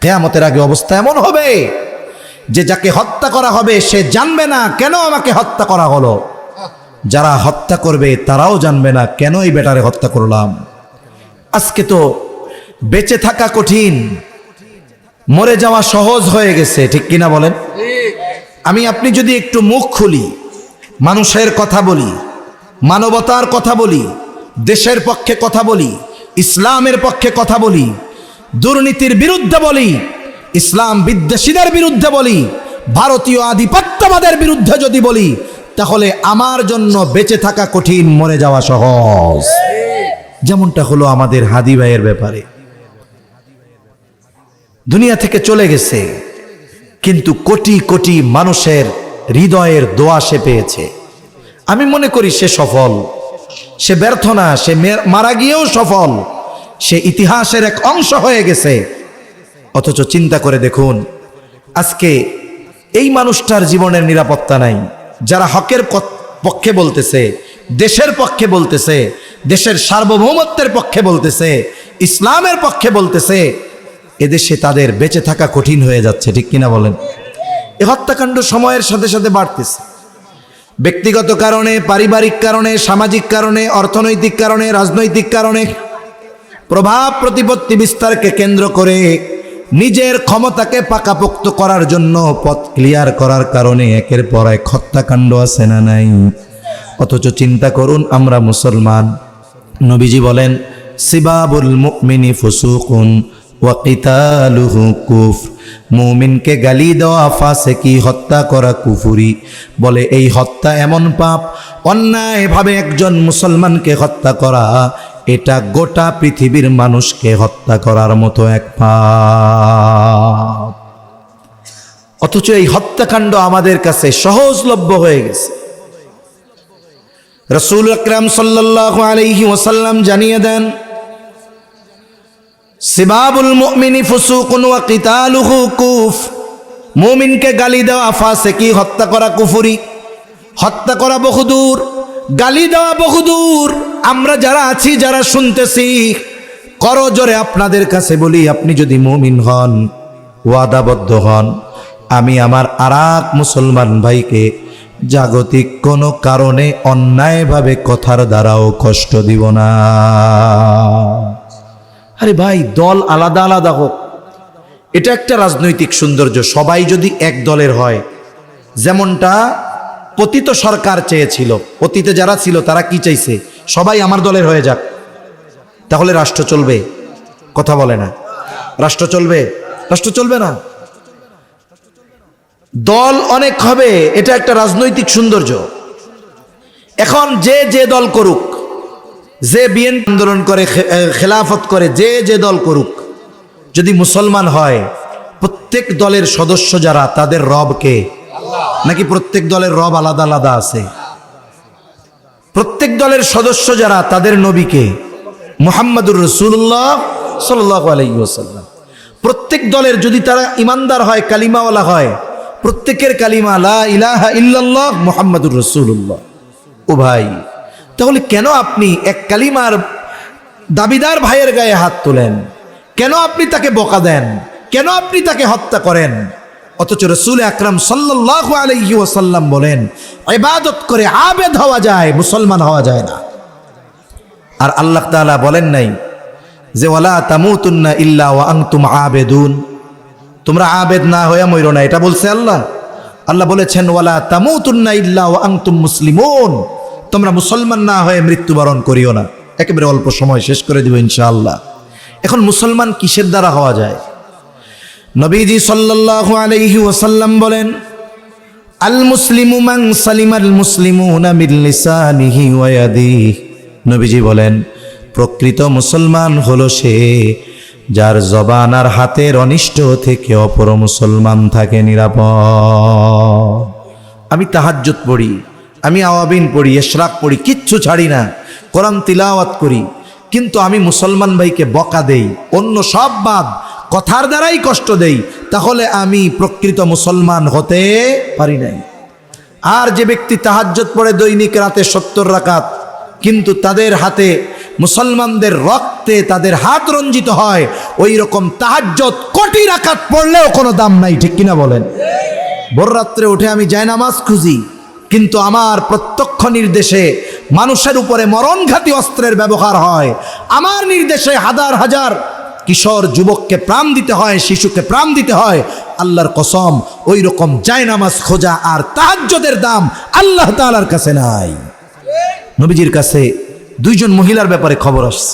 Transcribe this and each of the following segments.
কিয়ামতের আগে অবস্থা এমন হবে যে যাকে হত্যা করা হবে সে জানবে না কেন আমাকে হত্যা করা হলো, যারা হত্যা করবে তারাও জানবে না কেন এই বেটারে হত্যা করলাম। আজকে তো বেঁচে থাকা কঠিন, মরে যাওয়া সহজ হয়ে গেছে, ঠিক কিনা বলেন? আমি আপনি যদি একটু মুখ খুলি, মানুষের কথা বলি, মানবতার কথা বলি, দেশের পক্ষে কথা বলি, ইসলামের পক্ষে কথা বলি, দুর্নীতির বিরুদ্ধে বলি, ইসলাম বিদ্বেষীদের বিরুদ্ধে বলি, ভারতীয় আধিপত্যবাদের বিরুদ্ধে যদি বলি, তাহলে আমার জন্য বেঁচে থাকা কঠিন, মরে যাওয়া সহজ। যেমনটা হলো আমাদের হাদি ভাইয়ের ব্যাপারে। দুনিয়া থেকে চলে গেছে, কিন্তু কোটি কোটি মানুষের হৃদয়ের দোয়া সে পেয়েছে। আমি মনে করি সে সফল, সে ব্যর্থ না, সে মারা গিয়েও সফল, সে ইতিহাসের এক অংশ হয়ে গেছে। অথচ চিন্তা করে দেখুন, আজকে এই মানুষটার জীবনের নিরাপত্তা নাই। যারা হকের পক্ষে বলতেছে, দেশের পক্ষে বলতেছে, দেশের সার্বভৌমত্বের পক্ষে বলতেছে, ইসলামের পক্ষে বলতেছে, এদেশে তাদের বেঁচে থাকা কঠিন হয়ে যাচ্ছে, ঠিক কিনা বলেন? এই হত্যাকাণ্ড সময়ের সাথে সাথে বাড়তেছে, ব্যক্তিগত কারণে, পারিবারিক কারণে, সামাজিক কারণে, অর্থনৈতিক কারণে, রাজনৈতিক কারণে, প্রভাব প্রতিপত্তি বিস্তারকে কেন্দ্র করে নিজের ক্ষমতাকে পাকাপোক্ত করার জন্য পথ ক্লিয়ার করার কারণে একের পর এক হত্যাকাণ্ড আছে না নাই? অথচ চিন্তা করুন, আমরা মুসলমান, নবীজি বলেন সিবাবুল মুমিনি ফুসুকুন ওয়া কিতালুহু কুফর, মুমিনকে গালি দেওয়া ফাসিকি, হত্যা করা কুফরি। বলে এই হত্যা এমন পাপ, অন্যায়ভাবে একজন মুসলমানকে হত্যা করা, এটা গোটা পৃথিবীর মানুষকে হত্যা করার মতো এক পাপ। অথচ এই হত্যাকাণ্ড আমাদের কাছে সহজলভ্য হয়ে গেছে। রাসূল আকরাম সাল্লাল্লাহু আলাইহি ওয়াসাল্লাম জানিয়ে দেন, সিবাবুল মুমিনি ফুসুকুন ওয়া কিতালুহু কুফর, মুমিনকে গালি দেওয়া ফাসিকি, হত্যা করা কুফরি। হত্যা করা বহুদূর, গালি দেওয়া বহুদূর। আমরা যারা আছি, যারা শুনতেছি, করজোরে আপনাদের কাছে বলি, আপনি যদি মুমিন হন, ওয়াদাবদ্ধ হন, আমি আমার আরেক মুসলমান ভাইকে জাগতিক কোনো কারণে অন্যায়ভাবে কথার দ্বারাও কষ্ট দিব না। আরে ভাই, দল আলাদা আলাদা হোক, এটা একটা রাজনৈতিক সৌন্দর্য। সবাই যদি এক দলের হয়, যেমনটা পতিত সরকার চেয়েছিল, অতীতে যারা ছিল তারা কি চাইছে, সবাই আমার দলের হয়ে যাক, তাহলে রাষ্ট্র চলবে? কথা বলে না, রাষ্ট্র চলবে? রাষ্ট্র চলবে না। দল অনেক হবে, এটা একটা রাজনৈতিক সৌন্দর্য। এখন যে যে দল করুক, যে বিএনপি আন্দোলন করে, খেলাফত করে, যে যে দল করুক, যদি মুসলমান হয়, প্রত্যেক দলের সদস্য যারা, তাদের রব কে? নাকি প্রত্যেক দলের রব আলাদা আলাদা আছে? প্রত্যেক দলের সদস্য যারা, তাদের নবী কে? মুহাম্মাদুর রাসূলুল্লাহ সাল্লাল্লাহু আলাইহি ওয়াসাল্লাম। প্রত্যেক দলের যদি তারা ইমানদার হয়, কালিমাওয়ালা হয়, প্রত্যেকের কালিমা লা ইলাহা ইল্লাল্লাহ মুহাম্মাদুর রাসূলুল্লাহ। ও ভাই, তাহলে কেন আপনি এক কালিমার দাবিদার ভাইয়ের গায়ে হাত তোলেন? কেন আপনি তাকে বকা দেন? কেন আপনি তাকে হত্যা করেন? অথচ রাসূল আকরাম সাল্লাল্লাহু আলাইহি ওয়াসাল্লাম বলেন, ইবাদত করে আবেদ হওয়া যায়, মুসলমান হওয়া যায় না। আর আল্লাহ তাআলা বলেন নাই যে ওয়ালা তামুতুন্না ইল্লা ওয়া আনতুম আবেদুন, তোমরা আবেদ না হয়ে মরো না, এটা বলছে আল্লাহ? আল্লাহ বলেছেন ওয়ালা তামুতুন্না ইল্লা ওয়া আনতুম মুসলিমুন, তোমরা মুসলমান না হয়ে মৃত্যুবরণ করিও না। একেবারে অল্প সময় শেষ করে দিব ইনশাআল্লাহ। এখন মুসলমান কিসের দ্বারা হওয়া যায়? নবীজি সাল্লাল্লাহু আলাইহি ওয়াসাল্লাম বলেন, আল মুসলিমু মান সালিমাল মুসলিমুনা মিন লিসানিহি ওয়া ইয়াদিহি। নবীজি বলেন, প্রকৃত মুসলমান হলো সে যার জবান আর হাতের অনিষ্ট থেকে অপর মুসলমান থাকে নিরাপদ। আমি তাহাজ্জুদ পড়ি, আমি আওয়াবিন পড়ি, ইশরাক পড়ি, কিচ্ছু ছাড়ি না, কোরআন তিলাওয়াত করি, কিন্তু আমি মুসলমান ভাইকে বকা দেই, অন্য সব বাদ, কথার দ্বারাই কষ্ট দেই, তাহলে আমি প্রকৃত মুসলমান হতে পারি নাই। আর যে ব্যক্তি তাহাজ্জুদ পড়ে দৈনিক রাতে 70 রাকাত, কিন্তু তাদের হাতে মুসলমানদের রক্তে তাদের হাত রঞ্জিত হয়, ওই রকম তাহাজ্জুদ কোটি রাকাত পড়লেও কোনো দাম নাই, ঠিক কিনা বলেন? ভোর রাত্রে উঠে আমি জায়নামাজ খুঁজি, কিন্তু আমার প্রত্যক্ষ নির্দেশে মানুষের উপরে মরণঘাতী অস্ত্রের ব্যবহার হয়, আমার নির্দেশে হাজার হাজার কিশোর যুবককে প্রাণ দিতে হয়, শিশুকে প্রাণ দিতে হয়। আল্লাহর কসম, ওই রকম জায়নামাজ খোঁজা আর তাহাজ্জুদের দাম আল্লাহ তাআলার কাছে নাই। নবীজির কাছে দুইজন মহিলার ব্যাপারে খবর আসছে।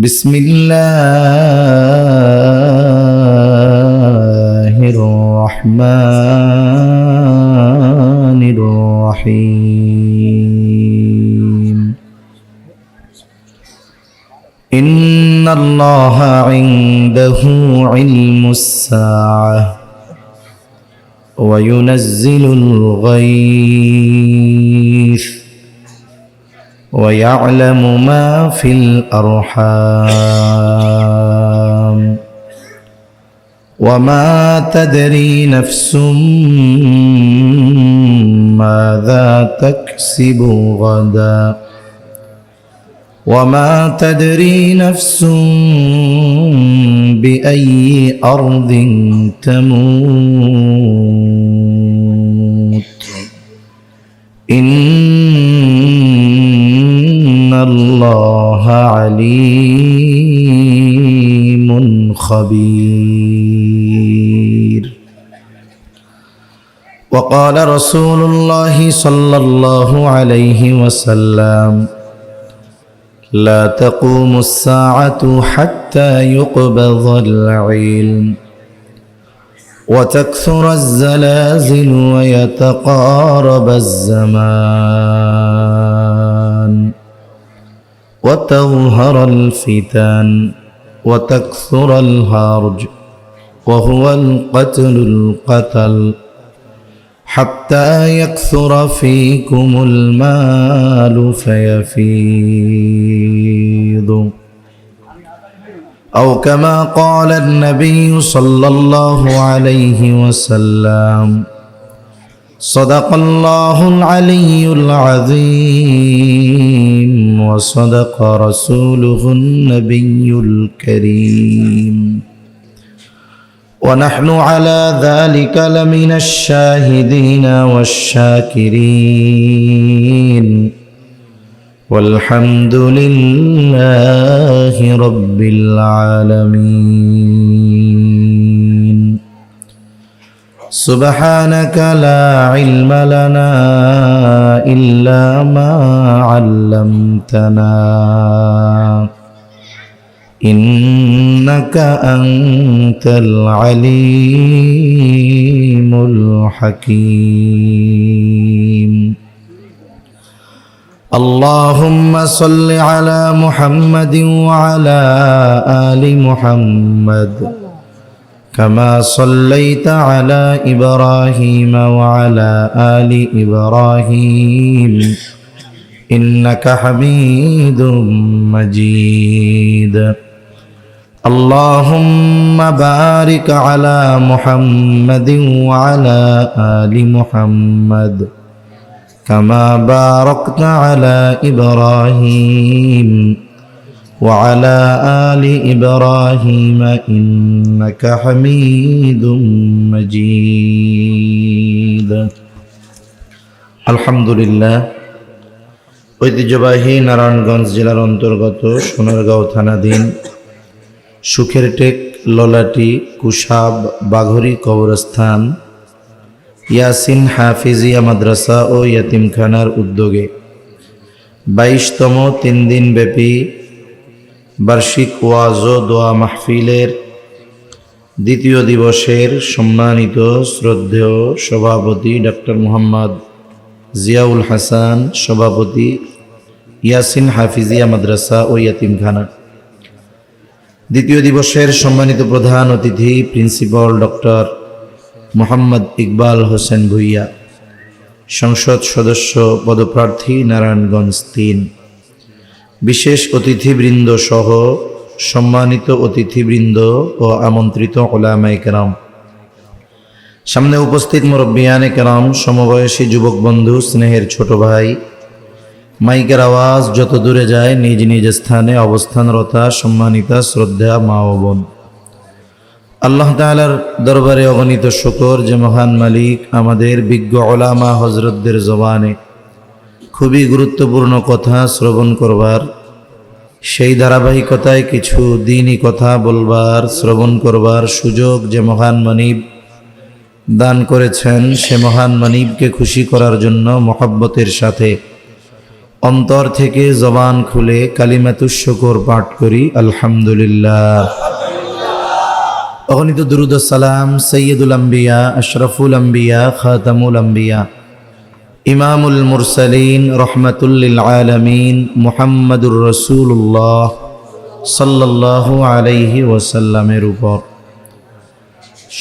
বিসমিল্লাহির রহমানির রহিম। ইন্নাল্লাহা ইনদাহু ইলমুস সাআহ ওয়া ইউনাজ্জিলুল গায়থ ويعلم ما في الأرحام وما تدري نفس ماذا تكسب غدا وما تدري نفس بأي أرض تموت إن الله عليم خبير. وقال رسول الله صلى الله عليه وسلم لا تقوم الساعة حتى يقبض العلم وتكثر الزلازل ويتقارب الزمان وتظهر الفتن وتكثر الهرج وهو القتل حتى يكثر فيكم المال فيفيض أو كما قال النبي صلى الله عليه وسلم صدق الله العلي العظيم وصدق رسوله النبي الكريم ونحن على ذلك لمن الشاهدين والشاكرين والحمد لله رب العالمين. سبحانك لا علم لنا إلا ما علمتنا إنك أنت العليم الحكيم. اللهم صل على محمد وعلى آل محمد كما صليت على إبراهيم وعلى آل إبراهيم إنك حميد مجيد. اللهم بارك على محمد وعلى آل محمد كما باركت على إبراهيم وعلى آل إبراهيم إنك حميد مجيد. الحمد لله. ঐতিহ্যবাহী নারায়ণগঞ্জ জেলার অন্তর্গত সোনারগাঁও থানাধীন সুখের টেক ললাটি কুশাব বাঘরি কবরস্থান ইয়াসিন হাফিজিয়া মাদ্রাসা ও ইয়াতিমখানার উদ্যোগে 22তম 3 দিন ব্যাপী বার্ষিক ওয়াজ ও দোয়া মাহফিলের দ্বিতীয় দিবসের সম্মানিত শ্রদ্ধেয় সভাপতি ডক্টর মোহাম্মদ জিয়াউল হাসান, সভাপতি ইয়াসিন হাফিজিয়া মাদ্রাসা ও ইয়াতিমখানা। দ্বিতীয় দিবসের সম্মানিত প্রধান অতিথি প্রিন্সিপাল ডক্টর মোহাম্মদ ইকবাল হোসেন ভুইয়া, সংসদ সদস্য পদপ্রার্থী নারায়ণগঞ্জ 3, বিশেষ অতিথিবৃন্দ সহ সম্মানিত অতিথিবৃন্দ ও আমন্ত্রিত উলামায়ে কেরাম, সামনে উপস্থিত মুরব্বিয়ানে কেরাম, সমবয়সী যুবক বন্ধু, স্নেহের ছোট ভাই, মাইকের আওয়াজ যত দূরে যায়, নিজ নিজ স্থানে অবস্থানরতা সম্মানিতা শ্রদ্ধা মা ও বোন, আল্লাহ তাআলার দরবারে অগণিত শুকর যে মহান মালিক আমাদের বিজ্ঞ ওলামা হজরতদের জবানে খুবই গুরুত্বপূর্ণ কথা শ্রবণ করবার, সেই ধারাবাহিকতায় কিছু দ্বীনি কথা বলবার শ্রবণ করবার সুযোগ যে মহান মানিব দান করেছেন, সে মহান মানিবকে খুশি করার জন্য মহব্বতের সাথে অন্তর থেকে জবান খুলে কালিমাতুশ শুকর পাঠ করি আলহামদুলিল্লাহ। অগণিত দুরূদ ও সালাম সৈয়দুল আম্বিয়া, আশরাফুল আম্বিয়া, খাতামুল আম্বিয়া, ইমামুল মুরসালিন, রহমাতুল লিল আলামিন, মুহাম্মাদুর রাসূলুল্লাহ সাল্লাল্লাহু আলাইহি ওয়াসাল্লামের উপর।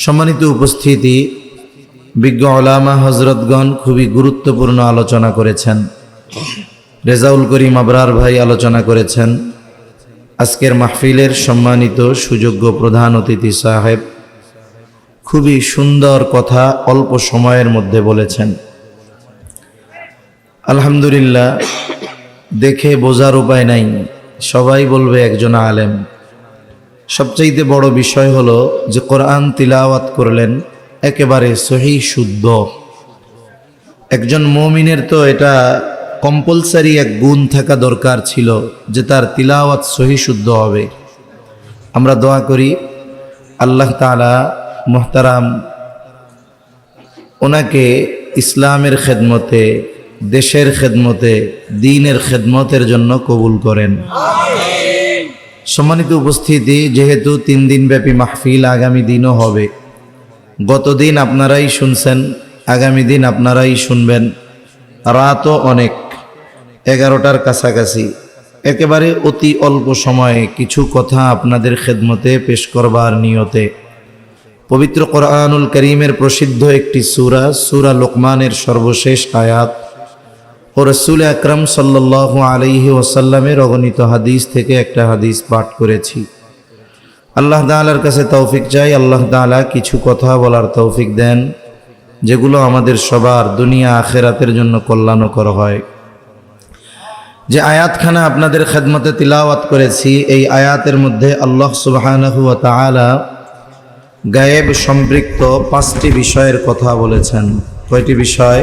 সম্মানিত উপস্থিতি, বিজ্ঞ ওলামা হযরতগণ খুবই গুরুত্বপূর্ণ আলোচনা করেছেন। রেজাউল করিম আবরার ভাই আলোচনা করেছেন। আজকের মাহফিলের সম্মানিত সুযোগ্য প্রধান অতিথি সাহেব খুবই সুন্দর কথা অল্প সময়ের মধ্যে বলেছেন। আলহামদুলিল্লাহ, দেখে বোঝার উপায় নাই, সবাই বলবে একজন আলেম। সবচাইতে বড় বিষয় হলো যে কোরআন তিলাওয়াত করলেন একেবারে সহি শুদ্ধ। একজন মুমিনের তো এটা কম্পালসারি এক গুণ থাকা দরকার ছিল যে তার তিলাওয়াত সহি শুদ্ধ হবে। আমরা দোয়া করি আল্লাহ তাআলা মুহতারাম ওনাকে ইসলামের খেদমতে, দেশের খেদমতে, দ্বীনের খেদমতের জন্য কবুল করেন। সম্মানিত উপস্থিতি, যেহেতু 3 দিনব্যাপী মাহফিল আগামী দিনও হবে, গতদিন আপনারাই শুনছেন, আগামী দিন আপনারাই শুনবেন। রাতও অনেক, 11টার কাছাকাছি। একেবারে অতি অল্প সময়ে কিছু কথা আপনাদের খেদমতে পেশ করবার নিয়তে পবিত্র কোরআনুল কারীমের প্রসিদ্ধ একটি সূরা, সূরা লোকমানের সর্বশেষ আয়াত ও রাসূল আকরাম সাল্লাল্লাহু আলাইহি ওয়াসাল্লামের অগণিত হাদিস থেকে একটা হাদিস পাঠ করেছি। আল্লাহ তাআলার কাছে তৌফিক চাই, আল্লাহ তাআলা কিছু কথা বলার তৌফিক দেন যেগুলো আমাদের সবার দুনিয়া আখিরাতের জন্য কল্যাণকর হয়। যে আয়াতখানা আপনাদের খেদমতে তিলাওয়াত করেছি, এই আয়াতের মধ্যে আল্লাহ সুবহানাহু ওয়া তাআলা গায়েব সম্পৃক্ত 5টি বিষয়ের কথা বলেছেন। কয়টি বিষয়?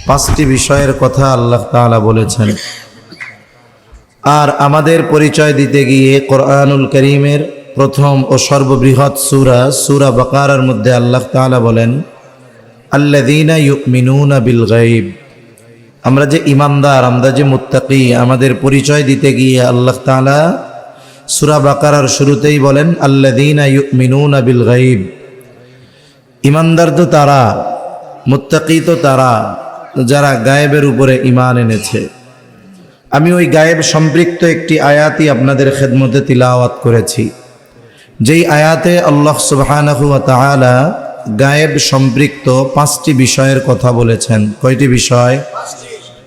5টি বিষয়ের কথা আল্লাহ তাআলা বলেছেন। আর আমাদের পরিচয় দিতে গিয়ে কোরআনুল কারীমের প্রথম ও সর্ববৃহৎ সূরা, সূরা বাকারার মধ্যে আল্লাহ তাআলা বলেন আল্লাযীনা ইউমিনুনা বিল গায়ব। আমরা যে ইমানদার, আমরা যে মুত্তাকি, আমাদের পরিচয় দিতে গিয়ে আল্লাহ তাআলা সূরা বাকারার শুরুতেই বলেন আল্লাযীনা ইউমিনুনা বিল গায়ব। ইমানদার তো তারা, মুত্তাকি তো তারা যারা গায়েবের উপরে ঈমান এনেছে। আমি ওই গায়েব সম্পৃক্ত একটি আয়াতই আপনাদের খেদমতে তিলাওয়াত করেছি, যেই আয়াতে আল্লাহ সুবহানাহু ওয়া তাআলা গায়েব সম্পৃক্ত 5টি বিষয়ের কথা বলেছেন। কয়টি বিষয়?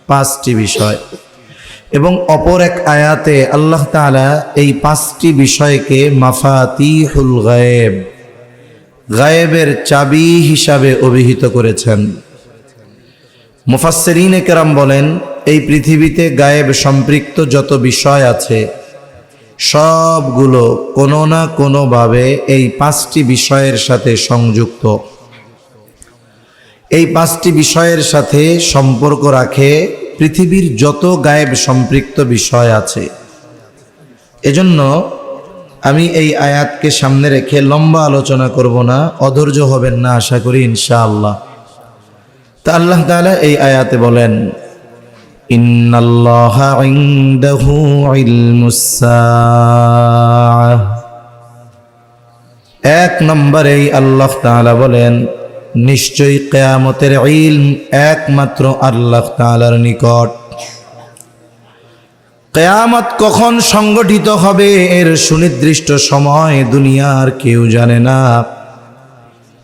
5টি বিষয়। এবং অপর এক আয়াতে আল্লাহ তাআলা এই 5টি বিষয়কে মাফাতিহুল গায়েব, গায়েবের চাবি হিসাবে অভিহিত করেছেন। মুফাসসিরিনে কেরাম বলেন এই পৃথিবীতে গায়েব সম্পৃক্ত যত বিষয় আছে সবগুলো কোনো না কোনোভাবে এই 5টি বিষয়ের সাথে সংযুক্ত। এই 5টি বিষয়ের সাথে সম্পর্ক রাখে পৃথিবীর যত গায়েব সম্পৃক্ত বিষয় আছে। এজন্য আমি এই আয়াতকে সামনে রেখে লম্বা আলোচনা করব না, অধৈর্য হবেন না আশা করি ইনশাআল্লাহ। তা আল্লাহ তাআলা এই আয়াতে বলেন ইন্নাল্লাহা ইনদাহু ইলমুস সাআহ। 1 নম্বরেই আল্লাহ তাআলা বলেন নিশ্চয়ই কিয়ামতের ইলম একমাত্র আল্লাহ তাআলার নিকট। কিয়ামত কখন সংগঠিত হবে এর সুনির্দিষ্ট সময় দুনিয়ার কেউ জানে না,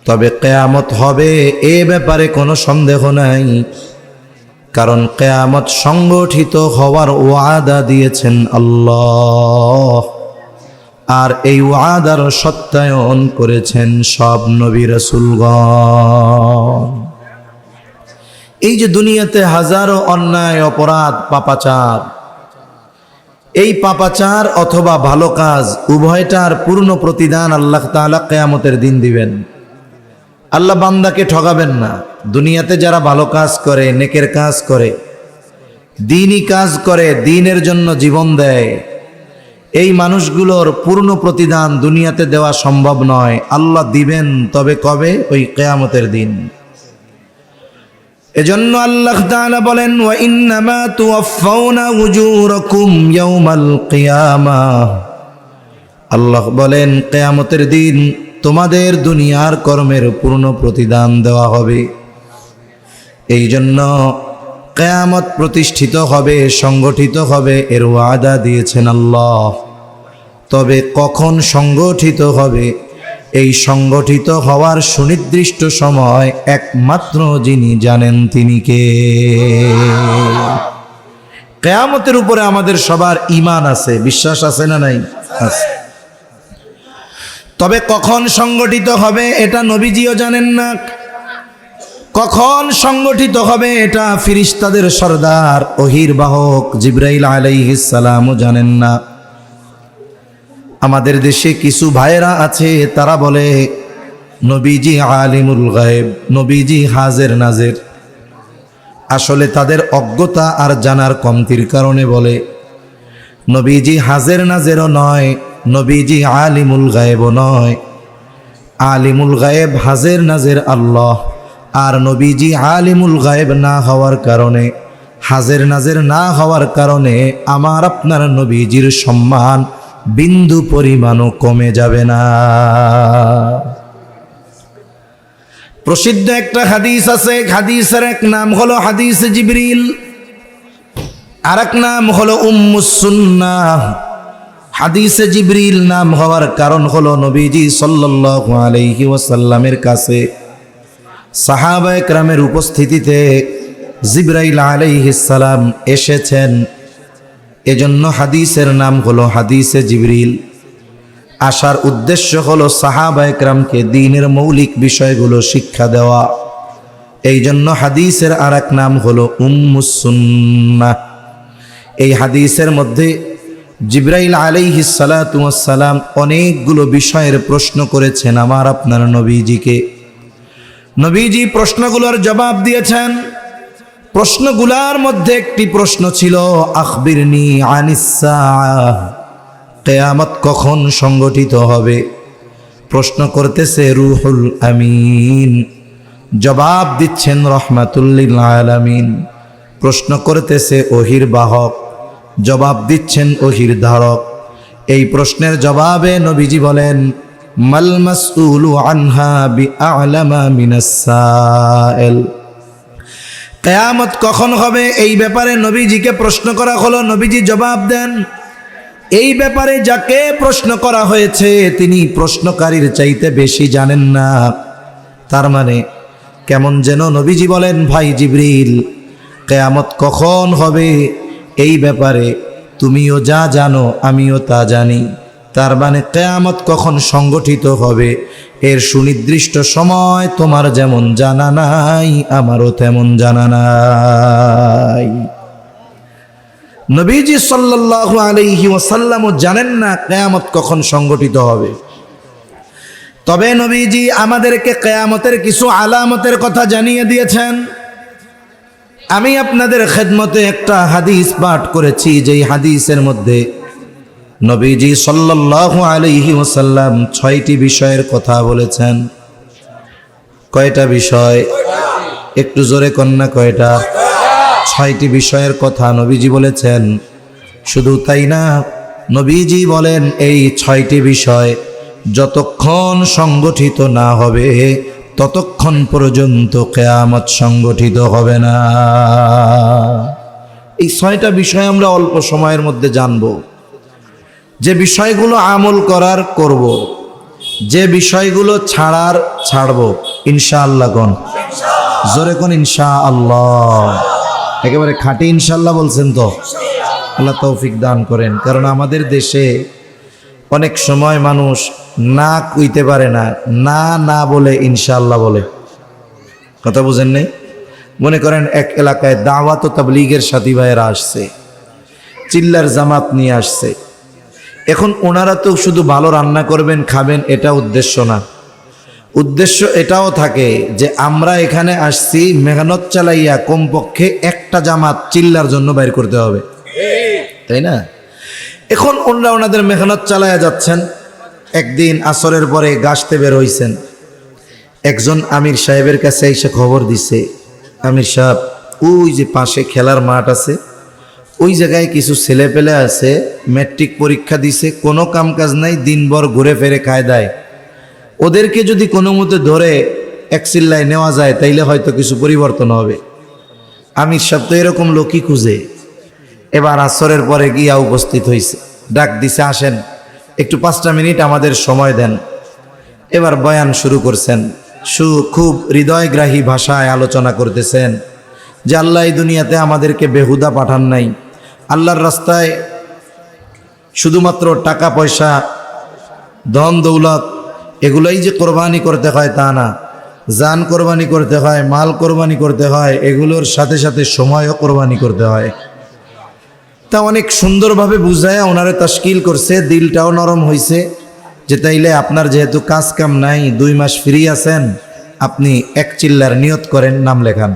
তবে কিয়ামত হবে এ ব্যাপারে কোনো সন্দেহ নাই, কারণ কিয়ামত সংগঠিত হওয়ার ওয়াদা দিয়েছেন আল্লাহ, আর এই ওয়াদার সত্যায়ন করেছেন সব নবী রাসূলগণ। এই যে দুনিয়াতে হাজারো অন্যায় অপরাধ পাপাচার, এই পাপাচার অথবা ভালো কাজ উভয়টার পূর্ণ প্রতিদান আল্লাহ তাআলা কিয়ামতের দিন দিবেন। আল্লাহ বান্দাকে ঠকাবেন না। দুনিয়াতে যারা ভালো কাজ করে, নেকের কাজ করে, দ্বীনি কাজ করে, দ্বীনের জন্য জীবন দেয়, এই মানুষগুলোর পূর্ণ প্রতিদান দুনিয়াতে দেওয়া সম্ভব নয়। আল্লাহ দিবেন, তবে কবে? ওই কিয়ামতের দিন। এজন্য আল্লাহ তাআলা বলেন, ওয়া ইন্নামা তুওয়াফাউনা উজুরাকুম ইয়াউমাল কিয়ামাহ। আল্লাহ বলেন, কিয়ামতের দিন তোমাদের দুনিয়ার কর্মের পূর্ণ প্রতিদান দেওয়া হবে। এই জন্য কিয়ামত প্রতিষ্ঠিত হবে, সংগঠিত হবে, এর ওয়াদা দিয়েছেন আল্লাহ। তবে কখন সংগঠিত হবে, এই সংগঠিত হওয়ার সুনির্দিষ্ট সময় একমাত্র যিনি জানেন তিনি কে? কিয়ামতের উপরে আমাদের সবার ঈমান আছে, বিশ্বাস আছে না নাই? আছে। তবে কখন সংগঠিত হবে এটা নবীজিও জানেন না। কখন সংগঠিত হবে এটা ফেরেশতাদের সরদার ওহীর বাহক জিবরাইল আলাইহিস সালামও জানেন না। আমাদের দেশে কিছু ভাইরা আছে, তারা বলে নবীজি আলিমুল গায়েব, নবীজি হাজের নাজের। আসলে তাদের অজ্ঞতা আর জানার কমতির কারণে বলে। নবীজি হাজের নাজেরও নয়, নবীজি আলিমুল গায়েবও নয়। আলিমুল গায়েব হাজের নাজের আল্লাহ, আর নবীজি আলিমুল গায়েব না হওয়ার কারণে, হাজের নাজের না হওয়ার কারণে আমার আপনার নবীজির সম্মান বিন্দু পরিমাণও কমে যাবে না। প্রসিদ্ধ একটা হাদিস আছে, হাদিসের এক নাম হলো হাদিস জিবরিল, আর এক নাম হলো উম্মুস সুন্নাহ। হাদিসে জিবরিল নাম হওয়ার কারণ হলো নবীজি সাল্লাল্লাহু আলাইহি ওয়াসাল্লামের কাছে সাহাবায়ে কেরামের উপস্থিতিতে জিবরাইল আলাইহিস সালাম এসেছেন। এজন্য হাদিসের নাম হলো হাদিসে জিবরিল। আসার উদ্দেশ্য হলো সাহাবায়ে কেরামকে দ্বীনের মৌলিক বিষয়গুলো শিক্ষা দেওয়া। এই জন্য হাদিসের আর এক নাম হলো উম্মুস সুন্নাহ। এই হাদিসের মধ্যে জিবরাইল আলাইহিস সালাতু ওয়াস সালাম অনেকগুলো বিষয়ের প্রশ্ন করেছেন আমার আপনার নবীজিকে। নবীজি প্রশ্নগুলোর জবাব দিয়েছেন। প্রশ্নগুলার মধ্যে একটি প্রশ্ন ছিল, আখবিরনি আনিস সাআহ, কিয়ামত কখন সংগঠিত হবে? প্রশ্ন করতেছে রূহুল আমিন, জবাব দিচ্ছেন রাহমাতুল লিল আলামিন। প্রশ্ন করতেছে ওহীর বাহক, জবাব দিচ্ছেন ওহীর ধারক। এই প্রশ্নের জবাবে নবীজি বলেন, মাল মাসউলু আনহা বিআলামা মিনাস সাইল। কিয়ামত কখন হবে এই ব্যাপারে নবীজিকে প্রশ্ন করা হলো, নবীজি জবাব দেন, এই ব্যাপারে যাকে প্রশ্ন করা হয়েছে তিনি প্রশ্নকারীর চাইতে বেশি জানেন না। তার মানে কেমন যেন নবীজি বলেন, ভাই জিবরিল, কিয়ামত কখন হবে এই ব্যাপারে তুমিও যা জানো আমিও তা জানি। তার মানে কিয়ামত কখন সংগঠিত হবে এর সুনির্দিষ্ট সময় তোমার যেমন জানা নাই, আমারও তেমন জানা নাই। নবীজি সাল্লাল্লাহু আলাইহি ওয়াসাল্লামও জানেন না কিয়ামত কখন সংগঠিত হবে। তবে নবীজি আমাদেরকে কিয়ামতের কিছু আলামতের কথা জানিয়ে দিয়েছেন। আমি আপনাদের খেদমতে একটা হাদিস পাঠ করেছি, যেই হাদিসের মধ্যে নবীজি সাল্লাল্লাহু আলাইহি ওয়াসাল্লাম 6টি বিষয়ের কথা বলেছেন। কয়টা বিষয়? একটু জোরে কন্যা, কয়টা? 6টি বিষয়ের কথা নবীজি বলেছেন। শুধু তাই না, নবীজি বলেন এই 6টি বিষয় যতক্ষণ সংগঠিত না হবে ততক্ষণ পর্যন্ত কিয়ামত সংগঠিত হবে না। এই 6টা বিষয় আমরা অল্প সময়ের মধ্যে জানব। যে বিষয়গুলো আমল করার করব, যে বিষয়গুলো ছাড়ার ছাড়ব ইনশাআল্লাহ। কোন জোরে কোন ইনশাআল্লাহ, একেবারে খাঁটি ইনশাআল্লাহ বলছেন তো? আল্লাহ তৌফিক দান করেন। কারণ আমাদের দেশে অনেক সময় মানুষ না কইতে পারে না, না না বলে ইনশাআল্লাহ বলে। কথা বুঝেন নাই? মনে করেন এক এলাকায় দাওয়াত ও তাবলীগের সাথী ভাইয়েরা আসছে, চিল্লার জামাত নিয়ে আসছে। এখন ওনারা তো শুধু ভালো রান্না করবেন খাবেন এটা উদ্দেশ্য না, উদ্দেশ্য এটাও থাকে যে আমরা এখানে আসছি মেহনত চালাইয়া কমপক্ষে একটা জামাত চিল্লার জন্য বাইর করতে হবে, তাই না? এখন ওনারা ওনাদের মেহনত চালাইয়া যাচ্ছেন। একদিন আসরের পরে গাছতে বের হইছেন, একজন আমির সাহেবের কাছে এসে খবর দিছে, আমির সাহেব ওই যে পাশে খেলার মাঠ আছে, ওই জায়গায় কিছু ছেলে পেলে আছে, ম্যাট্রিক পরীক্ষা দিছে, কোনো কাম কাজ নাই, দিনভর ঘুরে ফেরে খায় দায়, ওদেরকে যদি কোনো মতে ধরে এক চিল্লায় নেওয়া যায় তাইলে হয়তো কিছু পরিবর্তন হবে। আমির সাহেব তো এরকম লোকই খুঁজে। এবার আসরের পরে গিয়া উপস্থিত হয়েছে, ডাক দিছে, আসেন একটু 5টা মিনিট আমাদের সময় দেন। এবার বয়ান শুরু করছেন, খুব হৃদয়গ্রাহী ভাষায় আলোচনা করতেছেন যে আল্লাহ এই দুনিয়াতে আমাদেরকে বেহুদা পাঠান নাই, আল্লাহর রাস্তায় শুধুমাত্র টাকা পয়সা ধন দৌলত এগুলোই যে কোরবানি করতে হয় তা না, জান কোরবানি করতে হয়, মাল কোরবানি করতে হয়, এগুলোর সাথে সাথে সময়ও কোরবানি করতে হয়। তা অনেক সুন্দরভাবে বুঝায় ওনারে তাশকিল করছে, দিলটাও নরম হয়েছে যে তাইলে আপনার যেহেতু কাজ কাম নাই, 2 মাস ফ্রি আছেন, আপনি এক চিল্লার নিয়ত করেন, নাম লেখান।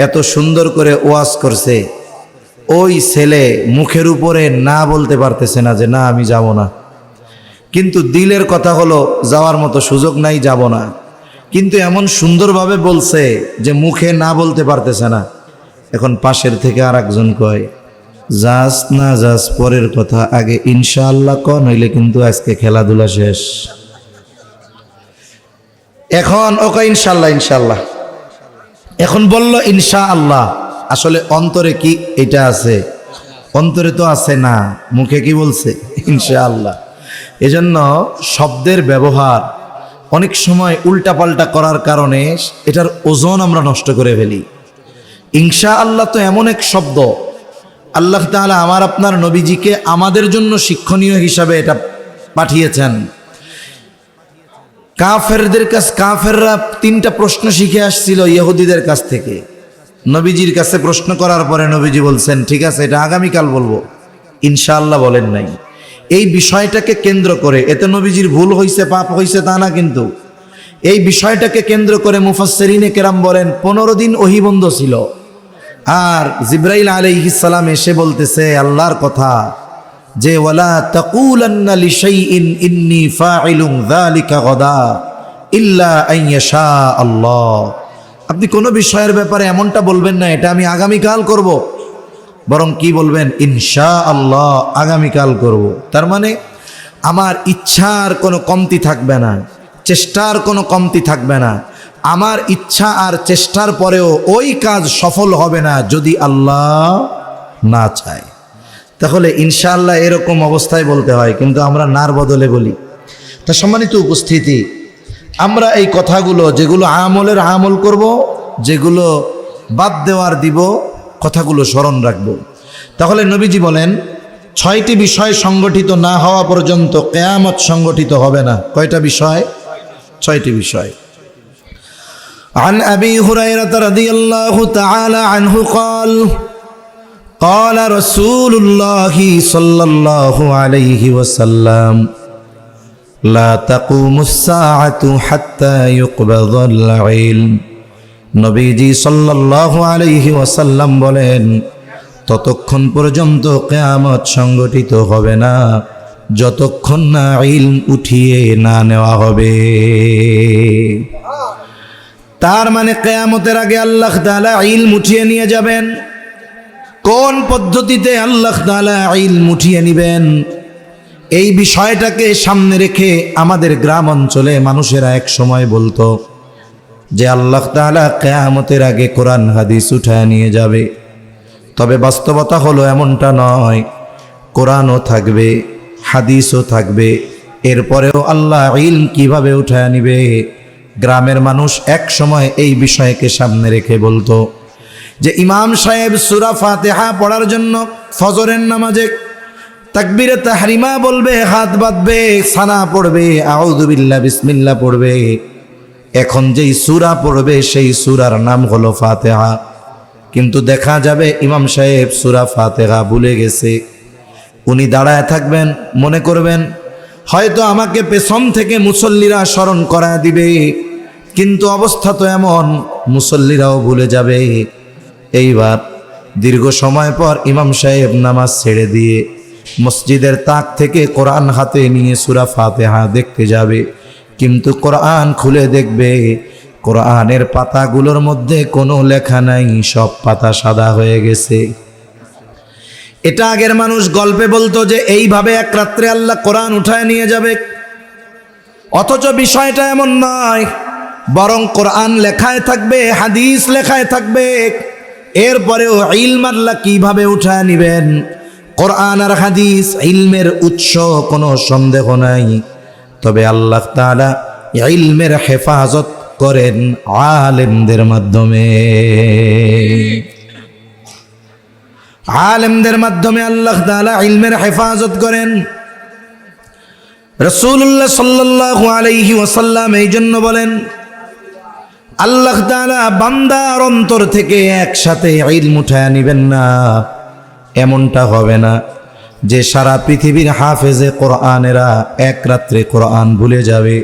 এত সুন্দর করে ওয়াজ করছে, ওই ছেলে মুখের উপরে না বলতে পারতেছে না যে না আমি যাব না, কিন্তু দিলের কথা হলো যাওয়ার মতো সুযোগ নাই, যাব না। কিন্তু এমন সুন্দরভাবে বলছে যে মুখে না বলতে পারতেছে না। এখন পাশের থেকে আর একজন কয়, যাস না যাস পরের কথা, আগে ইনশাআল্লাহ ক, নইলে কিন্তু আজকে খেলাধুলা শেষ। এখন ওকে ইনশাআল্লাহ ইনশাআল্লাহ, এখন বলল ইনশাআল্লাহ, আসলে অন্তরে কি এটা আছে? অন্তরে তো আছে না, মুখে কি বলছে? ইনশাআল্লাহ। এজন্য শব্দের ব্যবহার অনেক সময় উল্টাপাল্টা করার কারণে এটার ওজন আমরা নষ্ট করে ফেলি। ইনশাআল্লাহ তো এমন এক শব্দ, আল্লাহ তাআলা আমার আপনার নবীজিকে আমাদের জন্য শিক্ষণীয় হিসাবে এটা পাঠিয়েছেন। কাফেররা 3টা প্রশ্ন শিখে আসছিল ইহুদিদের কাছ থেকে। নবীজির কাছে প্রশ্ন করার পরে নবীজি বলছেন ঠিক আছে এটা আগামীকাল বলবো, ইনশাআল্লাহ বলেন নাই। এই বিষয়টাকে কেন্দ্র করে, এতে নবীজির ভুল হয়েছে পাপ হয়েছে তা না, কিন্তু এই বিষয়টাকে কেন্দ্র করে মুফাসসিরিনে কেরাম বলেন 15 দিন ওহী বন্ধ ছিল। আর জিবরাইল আলাইহিস সালাম এসে বলতেছে আল্লাহর কথা যে ওয়ালা তাকুলান্না লিশাইইন ইন্নী ফাইলুন যালিকা গাদা ইল্লা আন ইয়াশা আল্লাহ, আপনি কোনো বিষয়ের ব্যাপারে এমনটা বলবেন না এটা আমি আগামীকাল করব, বরং কি বলবেন ইনশাআল্লাহ আগামীকাল করব। তার মানে আমার ইচ্ছার কোনো কমতি থাকবে না, চেষ্টার কোনো কমতি থাকবে না। আমার ইচ্ছা আর চেষ্টার পরেও ওই কাজ সফল হবে না যদি আল্লাহ না চায়। তাহলে ইনশাআল্লাহ এরকম অবস্থায় বলতে হয়, কিন্তু আমরা নার বদলে বলি। তা সম্মানিত উপস্থিতি, আমরা এই কথাগুলো যেগুলো আমলের আমল করব, যেগুলো বাদ দেওয়ার দিব, কথাগুলো স্মরণ রাখব। তাহলে নবীজি বলেন 6টি বিষয় সংগঠিত না হওয়া পর্যন্ত কিয়ামত সংগঠিত হবে না। কয়টা বিষয়? 6টি বিষয়। عن أبي هريرة رضي الله تعالى عنه قال قال رسول الله صلى الله عليه وسلم لا تقوم الساعة حتى يقبض العلم। নবীজি সাল্লাল্লাহু আলাইহি ওয়াসাল্লাম বলেন ততক্ষণ পর্যন্ত কিয়ামত সংগঠিত হবে না যতক্ষণ না ইলম উঠিয়ে না নেওয়া হবে। তার মানে কিয়ামতের আগে আল্লাহ তাআলা ইলম উঠিয়ে নিয়ে যাবেন। কোন পদ্ধতিতে আল্লাহ তাআলা ইলম উঠিয়ে নেবেন, এই বিষয়টাকে সামনে রেখে আমাদের গ্রাম অঞ্চলে মানুষেরা এক সময় বলতো যে আল্লাহ তাআলা কিয়ামতের আগে কোরআন হাদিস উঠায় নিয়ে যাবে। তবে বাস্তবতা হলো এমনটা নয়, কোরআনও থাকবে, হাদিসও থাকবে, এরপরেও আল্লাহ ইলম কিভাবে উঠায় নিবে। গ্রামের মানুষ এক সময় এই বিষয়কে সামনে রেখে বলতো যে ইমাম সাহেব সূরা ফাতিহা পড়ার জন্য ফজরের নামাজে তাকবীরে তাহরিমা বলবে, হাত বাঁধবে, সানা পড়বে, আউযু বিল্লাহ বিসমিল্লাহ পড়বে, এখন যেই সূরা পড়বে সেই সূরার নাম হলো ফাতিহা, কিন্তু দেখা যাবে ইমাম সাহেব সূরা ফাতিহা ভুলে গেছে। উনি দাঁড়ায় থাকবেন, মনে করবেন হয়তো আমাকে পেছন থেকে মুসল্লিরা স্মরণ করায় দিবে, কিন্তু অবস্থা তো এমন মুসল্লিরাও ভুলে যাবে। এইবার দীর্ঘ সময় পর ইমাম সাহেব নামাজ ছেড়ে দিয়ে মসজিদের তাক থেকে কোরআন হাতে নিয়ে সূরা ফাতিহা দেখতে যাবে, কিন্তু কোরআন খুলে দেখবে কোরআনের পাতাগুলোর মধ্যে কোনো লেখা নাই, সব পাতা সাদা হয়ে গেছে। এটা আগের মানুষ গল্পে বলতো যে এইভাবে এক রাত্রে আল্লাহ কোরআন উঠায় নিয়ে যাবে, অথচ বিষয়টা এমন নয়, বরং কোরআন লেখায় থাকবে, হাদিস লেখায় থাকবে। এরপরেও ইলম আল্লাহ কিভাবে উঠায় নিবেন? কোরআন আর হাদিস ইলমের উৎস, কোনো সন্দেহ নাই। তবে আল্লাহ তাআলা ইলমের হেফাজত করেন আলেমদের মাধ্যমে। আলেমদের মাধ্যমে আল্লাহ তাআলা ইলমের হেফাজত করেন। রাসূলুল্লাহ সাল্লাল্লাহু আলাইহি ওয়াসাল্লাম এই জন্য বলেন, আল্লাহ তাআলা বান্দার অন্তর থেকে একসাথে ইলম উঠায় নিবেন না। এমনটা হবে না যে সারা পৃথিবীর হাফেজে কোরআনেরা এক রাত্রে কোরআন ভুলে যাবে,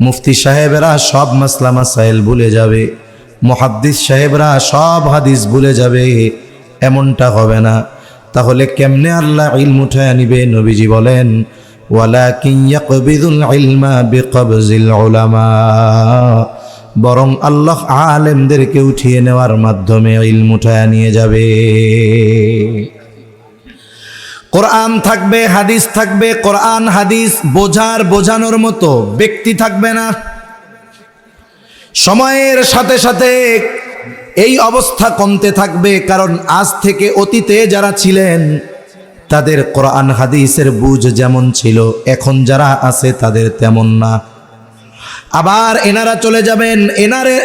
মুফতি সাহেবেরা সব মাসলা মাসাইল ভুলে যাবে, মুহাদ্দিস সাহেবরা সব হাদিস ভুলে যাবে। এমনটা হবে না। তাহলে কেমনে আল্লাহ ইলম উঠায় নিবে? নবীজি বলেন, ওয়ালাকিন ইয়াকবিদুল ইলমা বিকবজিল উলামা, বরং আল্লাহ আলেমদেরকে উঠিয়ে নেওয়ার মাধ্যমে ইলম উঠায় নিয়ে যাবে। কোরআন থাকবে, হাদিস থাকবে, কোরআন হাদিস বোঝানোর মতো ব্যক্তি থাকবে না। সময়ের সাথে সাথে এই অবস্থা কমতে থাকবে, কারণ আজ থেকে অতীতে যারা ছিলেন তাদের কোরআন হাদিসের বুঝ যেমন ছিল, এখন যারা আছে তাদের তেমন না। আবার এনারা চলে যাবেন,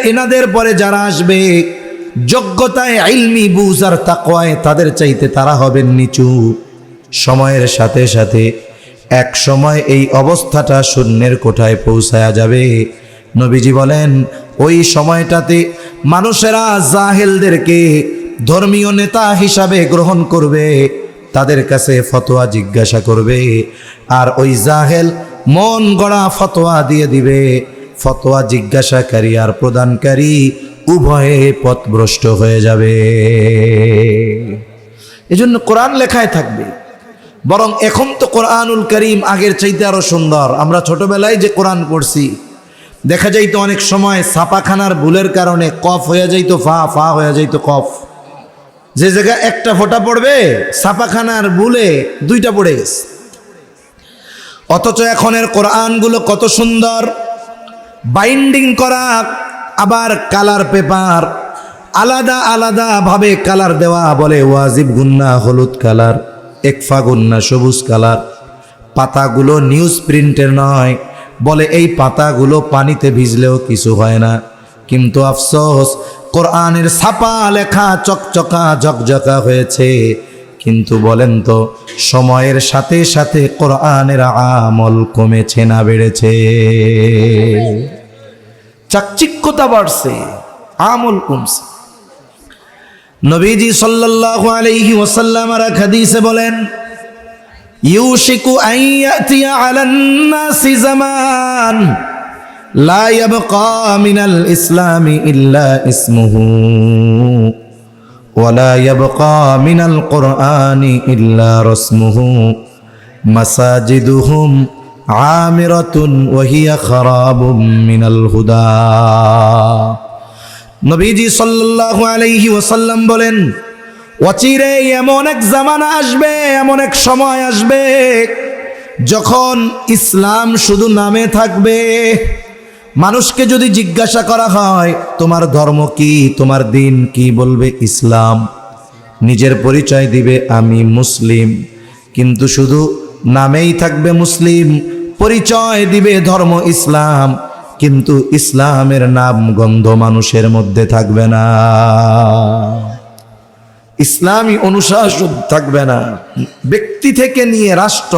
এনাদের পরে যারা আসবে যোগ্যতায়, ইলমি বুঝ আর তাকওয়ায় তাদের চাইতে তারা হবেন নিচু। সময়ের সাথে সাথে এক সময় এই অবস্থাটা শূন্যের কোঠায় পৌঁছায়া যাবে। নবীজি বলেন, ওই সময়টাতে মানুষেরা জাহেলদেরকে ধর্মীয় নেতা হিসাবে গ্রহণ করবে, তাদের কাছে ফতোয়া জিজ্ঞাসা করবে, আর ওই জাহেল মন গড়া ফতোয়া দিয়ে দিবে। ফতোয়া জিজ্ঞাসাকারী আর প্রদানকারী উভয়ে পথভ্রষ্ট হয়ে যাবে। এজন্য কোরআন লেখায় থাকবে। বরং এখন তো কোরআনুল কারীম আগের চাইতে আরো সুন্দর। আমরা ছোটবেলায় যে কোরআন পড়ছি, দেখা যাইতো অনেক সময় ছাপাখানার ভুলের কারণে কফ হয়ে যাইতো ফা, ফা হয়ে যাইতো কফ। যে জায়গায় একটা ফোঁটা পড়বে ছাপাখানার ভুলে দুইটা পড়ে গেছে। অথচ এখনের কোরআনগুলো কত সুন্দর, বাইন্ডিং করা, আবার কালার পেপার আলাদা আলাদা ভাবে কালার দেওয়া, বলে ওয়াজিব গুন্না হলুদ কালার, একফা গুন্না সবুজ কালার। পাতাগুলো নিউজ প্রিন্টের নয়, বলে এই পাতাগুলো পানিতে ভিজলেও কিছু হয় না। কিন্তু আফসোস, কোরআনের ছাপা লেখা চকচকা ঝকঝকা হয়েছে, কিন্তু বলেন তো সময়ের সাথে সাথে কোরআনের আমল কমেছে না বেড়েছে? চাকচিক্যতা বাড়ছে, আমল কমছে। নবীজি সাল্লাল্লাহু আলাইহি ওয়াসাল্লাম আর হাদিসে বলেন, ইউশিকু আন ইয়াতিয়া আলান নাসি জামান লা ইয়াবকা মিনাল ইসলামি ইল্লা ইসমুহু ওয়া লা ইয়াবকা মিনাল কুরআনি ইল্লা রাসমুহু মাসাজিদুহুম আমিরাতুন ওয়া হিয়া খারাবুম মিনাল হুদা। নবীজি সাল্লাল্লাহু আলাইহি ওয়াসাল্লাম বলেন, অচিরে এমন এক জামানা আসবে, এমন এক সময় আসবে যখন ইসলাম শুধু নামে থাকবে। মানুষকে যদি জিজ্ঞাসা করা হয় তোমার ধর্ম কি, তোমার দিন কি, বলবে ইসলাম। নিজের পরিচয় দিবে আমি মুসলিম, কিন্তু শুধু নামেই থাকবে মুসলিম, পরিচয় দিবে ধর্ম ইসলাম, কিন্তু ইসলামের নাম গন্ধ মানুষের মধ্যে থাকবে না, ইসলামী অনুশাসন থাকবে না। ব্যক্তি থেকে নিয়ে রাষ্ট্র,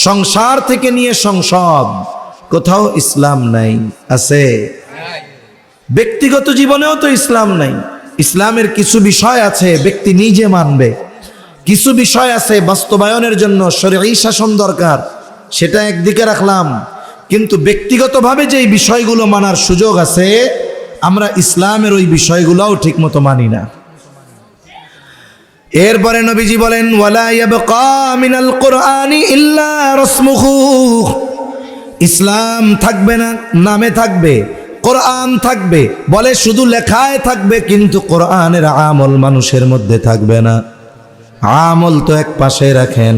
সংসার থেকে নিয়ে সংসদ, কোথাও ইসলাম নাই, আছে? ব্যক্তিগত জীবনেও তো ইসলাম নাই। ইসলামের কিছু বিষয় আছে ব্যক্তি নিজে মানবে, কিছু বিষয় আছে বাস্তবায়নের জন্য শরঈ শাসন দরকার, সেটা একদিকে রাখলাম। কিন্তু ব্যক্তিগতভাবে যেই বিষয়গুলো মানার সুযোগ আছে, আমরা ইসলামের ওই বিষয়গুলোও ঠিকমতো মানি না। এরপরে নবীজি বলেন, ওয়ালা ইয়াবকা মিনাল কুরআনি ইল্লা রাসমুহু, ইসলাম থাকবে না, নামে থাকবে, কোরআন থাকবে, বলে শুধু লেখায় থাকবে, কিন্তু কোরআনের আমল মানুষের মধ্যে থাকবে না। আমল তো এক পাশে রাখেন,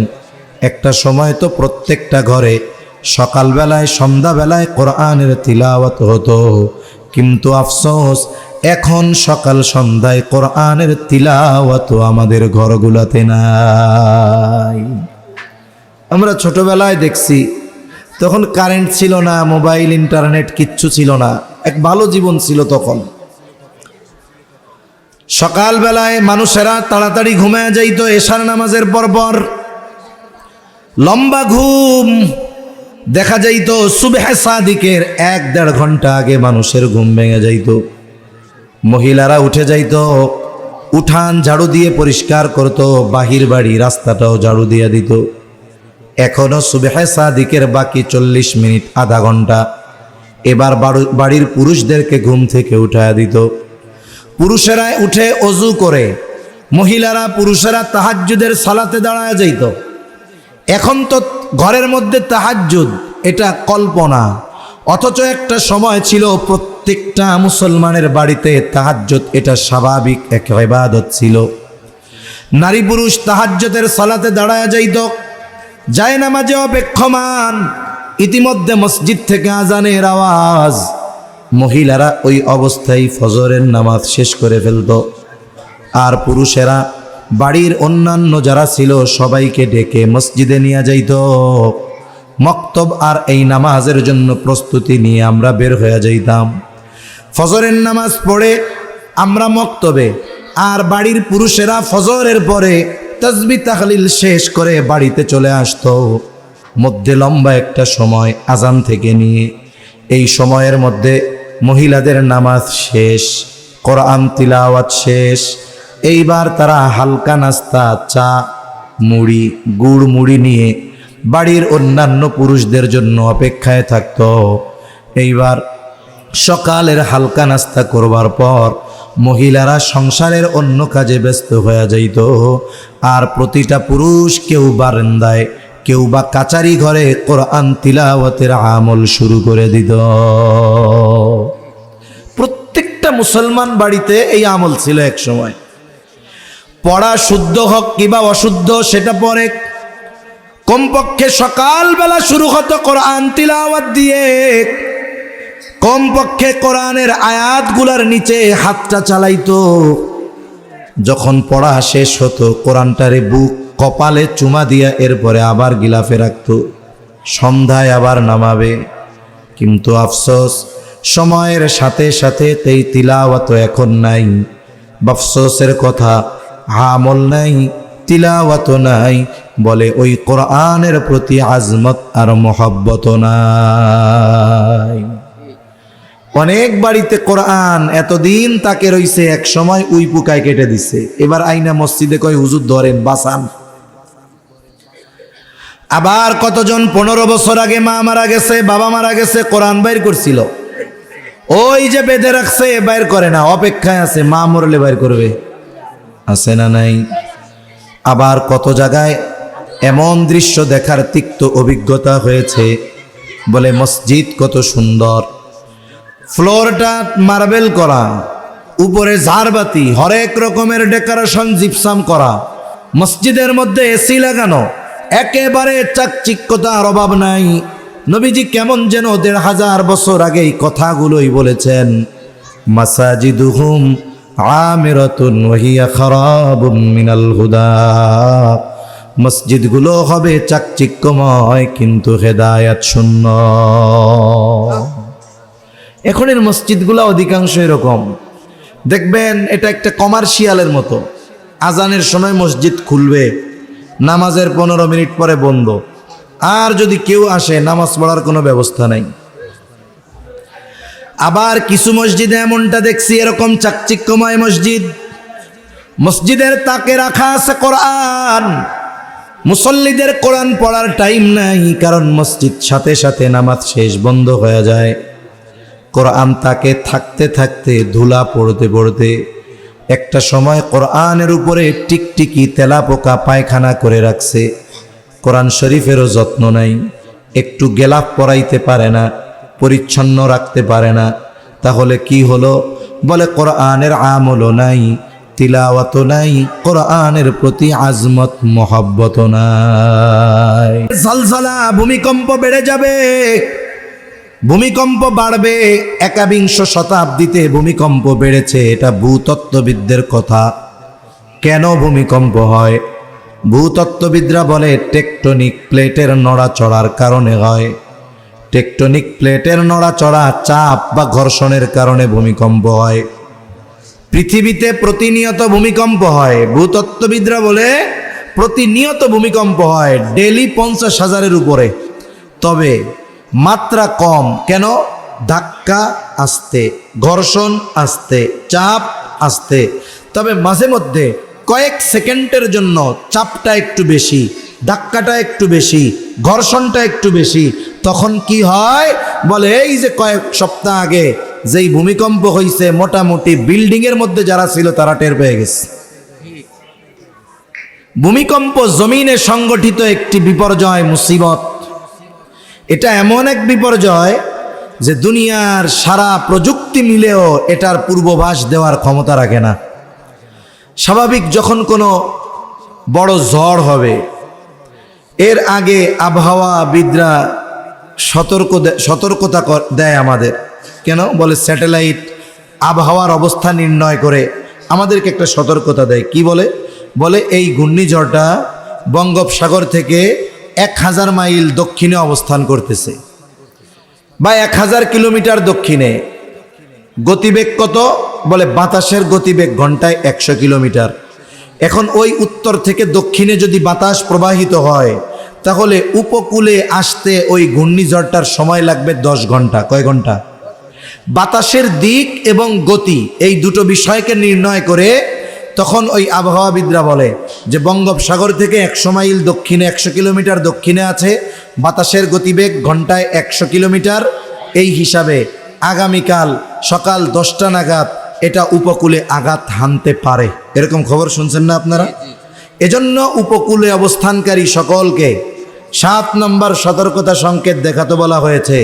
একটা সময় তো প্রত্যেকটা ঘরে সকালবেলায় সন্ধ্যাবেলায় কোরআনের তিলাওয়াত হতো, কিন্তু আফসোস এখন সকাল সন্ধ্যায় কোরআনের তিলাওয়াত আমাদের ঘরগুলোতে নাই। আমরা ছোটবেলায় দেখছি, তখন কারেন্ট ছিল না, মোবাইল ইন্টারনেট কিচ্ছু ছিল না, এক ভালো জীবন ছিল তখন। সকালবেলায় মানুষেরা তাড়াতাড়ি ঘুমায় যাইত এশার নামাজের পরপর, লম্বা ঘুম দেখা যাইত। সুবহে সাদিকের 1-1.5 ঘন্টা আগে মানুষের ঘুম ভেঙে যাইত। মহিলারা উঠে যাইত, উঠান ঝাড়ু দিয়ে পরিষ্কার করত, বাহির বাড়ি রাস্তাটাও ঝাড়ু দিয়ে দিত। এখনো সুবহে সাদিকের বাকি 40 মিনিট, আধা ঘন্টা। এবার বাড়ির পুরুষদেরকে ঘুম থেকে উঠায়া দিত। পুরুষেরা উঠে অজু করে, মহিলারা পুরুষেরা তাহাজ্জুদের সালাতে দাঁড়ায় যাইত। এখন তো ঘরের মধ্যে তাহাজ্জুদ এটা কল্পনা, অথচ একটা সময় ছিল প্রত্যেকটা মুসলমানের বাড়িতে তাহাজ্জুদ এটা স্বাভাবিক এক ইবাদত ছিল। নারী পুরুষ তাহাজ্জুদের সালাতে দাঁড়ায় যাইত, যায় নামাজে অপেক্ষমান। ইতিমধ্যে মসজিদ থেকে আজানের আওয়াজ, মহিলারা ওই অবস্থায় ফজরের নামাজ শেষ করে ফেলত। আর পুরুষেরা বাড়ির অন্যান্য যারা ছিল সবাইকে ডেকে মসজিদে নিয়ে যাইত। মক্তব আর এই নামাজের জন্য প্রস্তুতি নিয়ে আমরা বের হয়ে যাইতাম। ফজরের নামাজ পড়ে আমরা মক্তবে, আর বাড়ির পুরুষেরা ফজরের পরে তাসবিহ তাহলিল শেষ করে বাড়িতে চলে আসতো। মধ্যে লম্বা একটা সময় আজান থেকে নিয়ে, এই সময়ের মধ্যে মহিলাদের নামাজ শেষ, কোরআন তিলাওয়াত শেষ। এইবার তারা হালকা নাস্তা, চা, মুড়ি, গুড় মুড়ি নিয়ে বাড়ির অন্যান্য পুরুষদের জন্য অপেক্ষায় থাকত। এইবার সকালের হালকা নাস্তা করবার পর মহিলারা সংসারের অন্য কাজে ব্যস্ত হয়ে যাইত। আর প্রতিটা পুরুষ কেউ বারান্দায়, কেউ বা কাচারি ঘরে কোরআন তিলাওয়াতের আমল শুরু করে দিত। প্রত্যেকটা মুসলমান বাড়িতে এই আমল ছিল এক সময়। পড়া শুদ্ধ হোক কিংবা অশুদ্ধ সেটা পরে, কমপক্ষে সকালবেলা শুরু হতো কোরআন তিলাওয়াত দিয়ে। কমপক্ষে কোরআনের আয়াতগুলার নিচে হাতটা চালাইতো। যখন পড়া শেষ হতো কোরআনটারে বুক কপালে চুমা দিয়া এরপরে আবার গিলাফে রাখতো। সন্ধ্যায় আবার নামাবে। কিন্তু আফসোস, সময়ের সাথে সাথে এই তিলাওয়াত এখন নাই। আফসোসের কথা, আমল নাই, তিলাওয়াত নাই, বলে ওই কোরআনের প্রতি আজমত আর মহব্বত নাই। অনেক বাড়িতে কোরআন এতদিন তাকে রইছে, এক সময় উই পোকায় কেটে দিছে। এবার আইনা মসজিদে কয় হুজুর ধরেন, বাঁচান। আবার কতজন 15 বছর আগে মা মারা গেছে, বাবা মারা গেছে, কোরআন বাইর করছিল, ওই যে বেঁধে রাখছে, বাইর করে না, অপেক্ষায় আছে মা মরলে বাইর করবে। আছে না নাই? আবার কত জায়গায় এমন দৃশ্য দেখার তিক্ত অভিজ্ঞতা হয়েছে, বলে মসজিদ কত সুন্দর, ফ্লোরটা মার্বেল করা, উপরে ঝাড়বাতি, হরেক রকমের ডেকোরেশন জিপসাম করা, মসজিদের মধ্যে এসি লাগানো, একেবারে চাকচিক্যতার অভাব নাই। নবীজি কেমন যেন 1500 বছর আগে এই কথাগুলোই বলেছেন, মাসাজিদুহুম আমিরাতুন ওয়া হিয়া খারাবুম মিনাল হুদা। মসজিদগুলো হবে চাকচিক্যময় কিন্তু হেদায়েত শূন্য। এখনের মসজিদগুলো অধিকাংশ এরকম দেখবেন, এটা একটা কমার্শিয়ালের মতো। আজানের সময় মসজিদ খুলবে, নামাজের 15 মিনিট পরে বন্ধ। আর যদি কেউ আসে, নামাজ পড়ার কোনো ব্যবস্থা নাই। আবার কিছু মসজিদে এমনটা দেখছি, এরকম চাকচিক্যময় মসজিদ, মসজিদের তাকে রাখা আছে কোরআন, মুসল্লিদের কোরআন পড়ার টাইম নাই, কারণ মসজিদ সাথে সাথে নামাজ শেষ বন্ধ হয়ে যায়। কোরআন তাকে থাকতে থাকতে ধুলা পড়তে পড়তে একটা সময় কোরআনের উপরে টিকটিকি তেলাপোকা পায়খানা করে রাখছে। কোরআন শরীফেরও যত্ন নাই, একটু গেলাপ পরাইতে পারে না, পরিচ্ছন্ন রাখতে পারে না। তাহলে কি হলো? বলে কোরআনের আমলও নাই, তিলাওয়াতও নাই, কোরআনের প্রতি আজমত মহব্বত নাই। জলজলা, ভূমিকম্প বেড়ে যাবে, ভূমিকম্প বাড়বে। 21 শতাব্দীতে ভূমিকম্প বেড়েছে, এটা ভূতত্ত্ববিদদের কথা। কেন ভূমিকম্প হয়? ভূতত্ত্ববিদরা বলে টেকটনিক প্লেটের নড়াচড়ার কারণে হয়। টেকটনিক প্লেটের নড়াচড়া, চাপ বা ঘর্ষণের কারণে ভূমিকম্প হয়। পৃথিবীতে প্রতিনিয়ত ভূমিকম্প হয়। ভূতত্ত্ববিদরা বলে প্রতিনিয়ত ভূমিকম্প হয়, ডেলি 50,000-এর উপরে। তবে মাত্রা কম। কেন? ধাক্কা আসতে, ঘর্ষণ আসতে, চাপ আসতে। তবে মাঝে মধ্যে কয়েক সেকেন্ডের জন্য চাপটা একটু বেশি, ধাক্কাটা একটু বেশি, ঘর্ষণটা একটু বেশি। তখন কি হয়? বলে এই যে কয়েক সপ্তাহ আগে যেই ভূমিকম্প হয়েছে, মোটামুটি বিল্ডিংয়ের মধ্যে যারা ছিল তারা টের পেয়ে গেছে। ভূমিকম্প জমিনে সংগঠিত একটি বিপর্যয়, মুসিবত। এটা এমন এক বিপর্যয় যে দুনিয়ার সারা প্রযুক্তি মিলেও এটার পূর্বাভাস দেওয়ার ক্ষমতা রাখে না। স্বাভাবিক যখন কোনো বড় ঝড় হবে, এর আগে আবহাওয়াবিদরা সতর্কতা দেয় আমাদের। কেন? বলে স্যাটেলাইট আবহাওয়ার অবস্থা নির্ণয় করে আমাদেরকে একটা সতর্কতা দেয়। কি বলে? বলে এই ঘূর্ণিঝড়টা বঙ্গোপসাগর থেকে 1000 মাইল দক্ষিণে অবস্থান করতেছে, বা 1000 কিলোমিটার দক্ষিণে। গতিবেগ কত? বলে বাতাসের গতিবেগ ঘন্টায় 100 কিলোমিটার। এখন ওই উত্তর থেকে দক্ষিণে যদি বাতাস প্রবাহিত হয়, তাহলে উপকূলে আসতে ওই ঘূর্ণিঝড়টার সময় লাগবে 10 ঘন্টা। কয় ঘন্টা? বাতাসের দিক এবং গতি, এই দুটো বিষয়কে নির্ণয় করে তখন ওই আবহাওয়াবিদরা বলে যে বঙ্গোপসাগর থেকে 100 মাইল দক্ষিণে, 100 কিলোমিটার দক্ষিণে আছে, বাতাসের গতিবেগ ঘন্টায় 100 কিলোমিটার। এই হিসাবে আগামীকাল সকাল 10টা নাগাদ এটা উপকূলে আঘাত হানতে পারে। এরকম খবর শুনছেন না আপনারা? এজন্য উপকূলে অবস্থানকারী সকলকে 7 নম্বর সতর্কতা সংকেত দেখাতে বলা হয়েছে।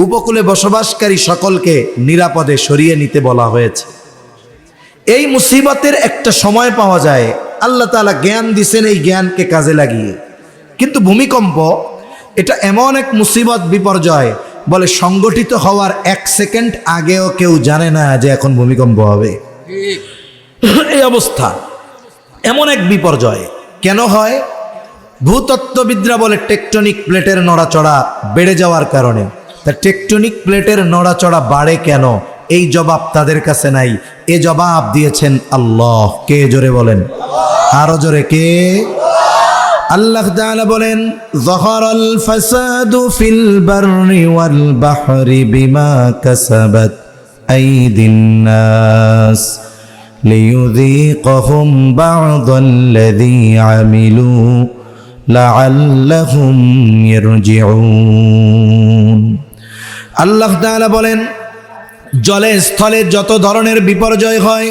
উপকূলে বসবাসকারী সকলকে নিরাপদে সরিয়ে নিতে বলা হয়েছে। এই মুসিবতের একটা সময় পাওয়া যায়, আল্লাহ তাআলা জ্ঞান দিছেন, এই জ্ঞানকে কাজে লাগিয়ে। কিন্তু ভূমিকম্প এটা এমন এক মুসিবত, বিপর্যয়, বলে সংগঠিত হওয়ার 1 সেকেন্ড আগেও কেউ জানে না যে এখন ভূমিকম্প হবে। এই অবস্থা, এমন এক বিপর্যয় কেন হয়? ভূতত্ত্ববিদরা বলে টেকটনিক প্লেটের নড়াচড়া বেড়ে যাওয়ার কারণে। তা টেকটনিক প্লেটের নড়াচড়া বাড়ে কেন? এই জবাব তাদের কাছে নাই। এ জবাব দিয়েছেন আল্লাহ। কে? জোরে বলেন, আরো জোরে, কে? আল্লাহ তাআলা বলেন, যাহারাল ফাসাদু ফিল বাররি ওয়াল বাহরি বিমা কাসাবাত আইদিন নাস লিয়ুযীকাহুম বা'দাল্লাযী আমিলু লাআল্লাহুম ইয়ারজিউন। আল্লাহ তাআলা বলেন, জলে স্থলে যত ধরনের বিপর্যয় হয়,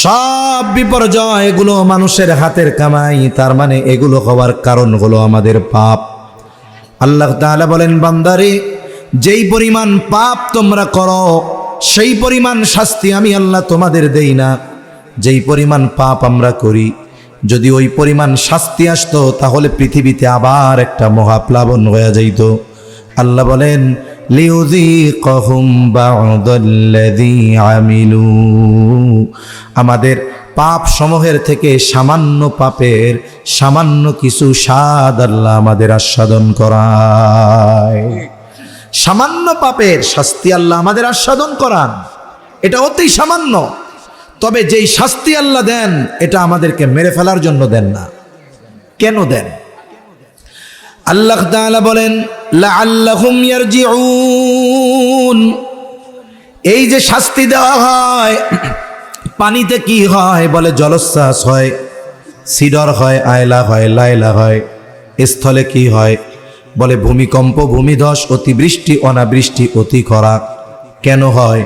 সব বিপর্যয় এগুলো মানুষের হাতের কামাই। তার মানে এগুলো হওয়ার কারণ হলো আমাদের পাপ। আল্লাহ তাআলা বলেন, বান্দারে, যেই পরিমাণ পাপ তোমরা করো সেই পরিমাণ শাস্তি আমি আল্লাহ তোমাদের দেই না। যেই পরিমাণ পাপ আমরা করি, যদি ওই পরিমাণ শাস্তি আসতো তাহলে পৃথিবীতে আবার একটা মহাপ্লাবন হয়ে যাইত। আল্লাহ বলেন, লিউযীকাহুম বা'দাল্লাযী আমিলু, আমাদের পাপ সমূহের থেকে সামান্য পাপের সামান্য কিছু স্বাদ আল্লাহ আমাদের আস্বাদন করায়। সামান্য পাপের শাস্তি আল্লাহ আমাদের আস্বাদন করান, এটা অতি সামান্য। তবে যেই শাস্তি আল্লাহ দেন, এটা আমাদেরকে মেরে ফেলার জন্য দেন না। কেন দেন? আল্লাহ তাআলা বলেন, লাআল্লাহুম ইয়ারজিউন, এই যে শাস্তি দেওয়া হয়, পানিতে কি হয়? বলে জলোচ্ছ্বাস হয়, সিডর হয়, আয়লা হয়, লায়লা হয়। স্থলে কি হয়? বলে ভূমিকম্প, ভূমিধস, অতিবৃষ্টি, অনাবৃষ্টি, অতি খরা। কেন হয়?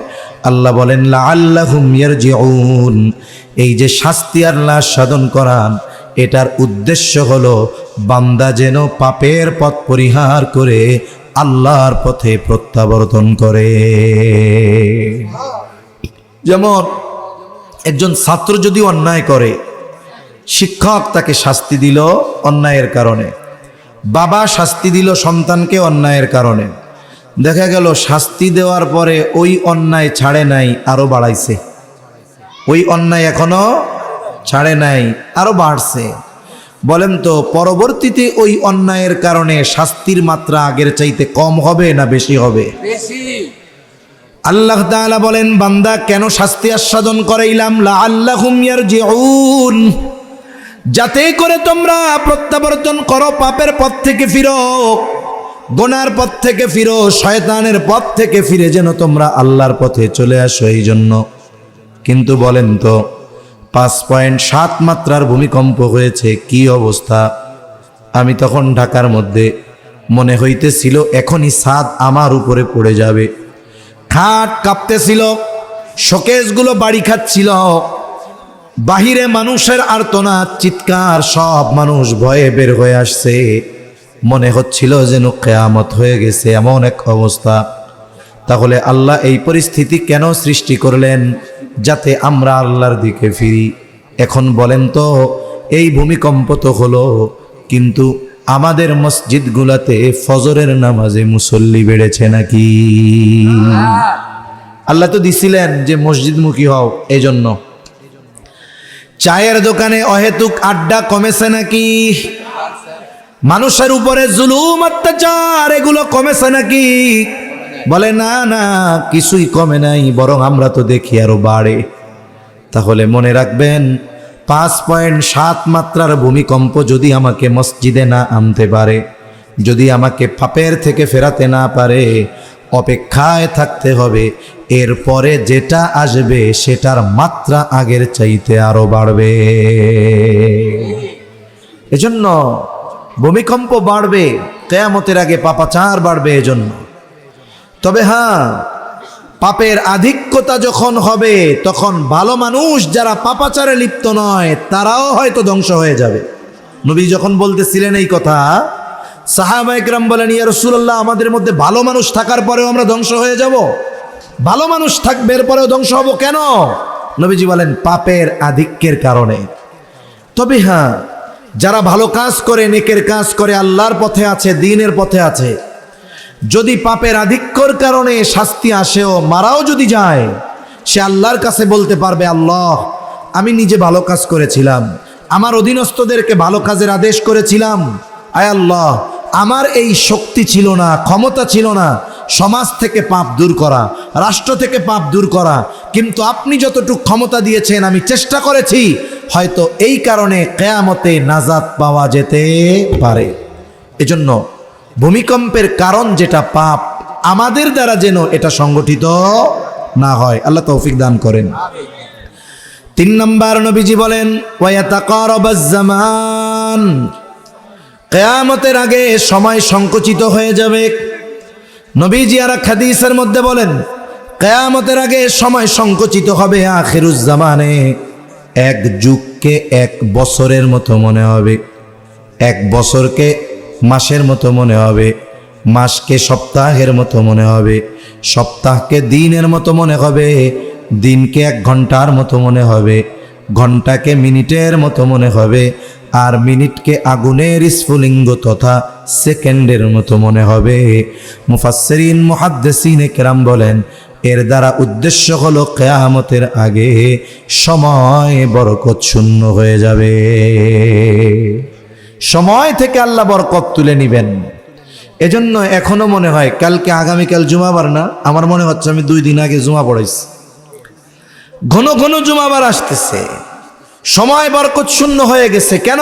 আল্লাহ বলেন লাআল্লাহুম ইয়ারজিউন। এই যে শাস্তি আল্লাহ সাধন করান, এটার উদ্দেশ্য হলো বান্দা যেন পাপের পথ পরিহার করে আল্লাহর পথে প্রত্যাবর্তন করে। যেমন একজন ছাত্র যদি অন্যায় করে, শিক্ষক তাকে শাস্তি দিল অন্যায়ের কারণে, বাবা শাস্তি দিল সন্তানকে অন্যায়ের কারণে। দেখা গেল শাস্তি দেওয়ার পরে ওই অন্যায় ছাড়ে নাই, আরো বাড়াইছে। ওই অন্যায় এখনো ছাড়ে নাই, আরো বাড়ছে। বলেন তো পরবর্তীতে ওই অন্যায়ের কারণে শাস্তির মাত্রা আগের চাইতে কম হবে না বেশি হবে? আল্লাহ তাআলা বলেন বান্দা কেন শাস্তি আস্বাদন করাইলাম? লাআল্লাহুম ইয়ারজিউন, যাতে করে তোমরা প্রত্যাবর্তন করো, পাপের পথ থেকে ফিরো, গুনার পথ থেকে ফিরো, শয়তানের পথ থেকে ফিরে যেন তোমরা আল্লাহর পথে চলে আসো, এই জন্য। কিন্তু বলেন তো 5.7 মাত্রার ভূমিকম্প হয়েছে, কি অবস্থা? আমি তখন ঢাকার মধ্যে, মনে হইতেছিল এখনই ছাদ আমার উপরে পড়ে যাবে। খাট কাঁপতেছিল, শোকেসগুলো বাড়ি খাচ্ছিল, বাহিরে মানুষের আর্তনাদ, চিৎকার, সব মানুষ ভয়ে বের হয়ে আসছে। মনে হচ্ছিল যেন কিয়ামত হয়ে গেছে, এমন এক অবস্থা। তাহলে আল্লাহ এই পরিস্থিতি কেন সৃষ্টি করলেন? যাতে আমরা আল্লাহর দিকে ফিরি। এখন বলেন তো এই ভূমিকম্প তো হলো, কিন্তু আমাদের মসজিদগুলোতে ফজরের নামাজে মুসল্লি বেড়েছে নাকি? আল্লাহ তো দিছিলেন যে মসজিদমুখী হও, এই জন্য। চায়ের দোকানে অহেতুক আড্ডা কমেছে নাকি? মানুষের উপরে জুলুম, অত্যাচার, এগুলো কমেছে নাকি? বলে না না, কিছুই কমে নাই, বরং আমরা তো দেখি আরো বাড়ে। তাহলে মনে রাখবেন 5.7 মাত্রার ভূমিকম্প যদি আমাকে মসজিদে না আনতে পারে, যদি আমাকে পাপের থেকে ফেরাতে না পারে, অপেক্ষায় থাকতে হবে এরপরে যেটা আসবে সেটার মাত্রা আগের চাইতে আরো বাড়বে। এজন্য ভূমিকম্প বাড়বে, কিয়ামতের আগে পাপাচার বাড়বে এজন্য। তবে হ্যাঁ, পাপের আধিক্যতা যখন হবে তখন ভালো মানুষ যারা পাপাচারে লিপ্ত নয় তারাও হয়তো ধ্বংস হয়ে যাবে। নবী যখন বলতেছিলেন এই কথা, সাহাবা একরাম বলেন ইয়া রাসূলুল্লাহ, আমাদের মধ্যে ভালো মানুষ থাকার পরেও আমরা ধ্বংস হয়ে যাব? ভালো মানুষ থাকবে এরপরেও ধ্বংস হব কেন? নবীজি বলেন পাপের আধিক্যের কারণে। তবে হ্যাঁ, যারা ভালো কাজ করে, নেকের কাজ করে, আল্লাহর পথে আছে, দ্বীনের পথে আছে, যদি পাপের আধিক্যর কারণে শাস্তি আসেও, মারাও যদি যায়, সে আল্লাহর কাছে বলতে পারবে আল্লাহ আমি নিজে ভালো কাজ করেছিলাম, আমার অধীনস্থদেরকে ভালো কাজের আদেশ করেছিলাম, আয় আল্লাহ আমার এই শক্তি ছিল না, ক্ষমতা ছিল না সমাজ থেকে পাপ দূর করা, রাষ্ট্র থেকে পাপ দূর করা, কিন্তু আপনি যতটুকু ক্ষমতা দিয়েছেন আমি চেষ্টা করেছি, হয়তো এই কারণে কিয়ামতে নাজাত পাওয়া যেতে পারে। এজন্য ভূমিকম্পের কারণ যেটা পাপ, আমাদের দ্বারা যেন এটা সংগঠিত না হয়, আল্লাহ তৌফিক দান করেন। 3 নম্বর নবীজি বলেন ওয়ায়াতাকারাবাজ জামান, কিয়ামতের আগে সময় সংকুচিত হয়ে যাবে। নবীজি আর হাদিসের মধ্যে বলেন কিয়ামতের আগে সময় সংকুচিত হবে। আখিরুজ জামানে এক যুগকে 1 বছরের মতো মনে হবে, 1 বছরকে মাসের মতো মনে হবে, মাসকে সপ্তাহের মতো মনে হবে, সপ্তাহকে দিনের মতো মনে হবে, দিনকে 1 ঘন্টার মতো মনে হবে, ঘন্টাকে মিনিটের মতো মনে হবে, আর মিনিটকে আগুনের স্ফুলিঙ্গ তথা সেকেন্ডের মতো মনে হবে। মুফাসসিরিন মুহাদ্দিসিন কেরাম বলেন এর দ্বারা উদ্দেশ্য হলো কিয়ামতের আগে সময় বরকত শূন্য হয়ে যাবে, সময় থেকে আল্লাহ বরকত তুলে নিবেন। এজন্য এখনো মনে হয় কালকে আগামীকাল জুমাবার না, আমার মনে হচ্ছে আমি 2 দিন আগে জুমা পড়াইছি। ঘন ঘন জুমাবার আসতেছে, সময় বরকত শূন্য হয়ে গেছে। কেন?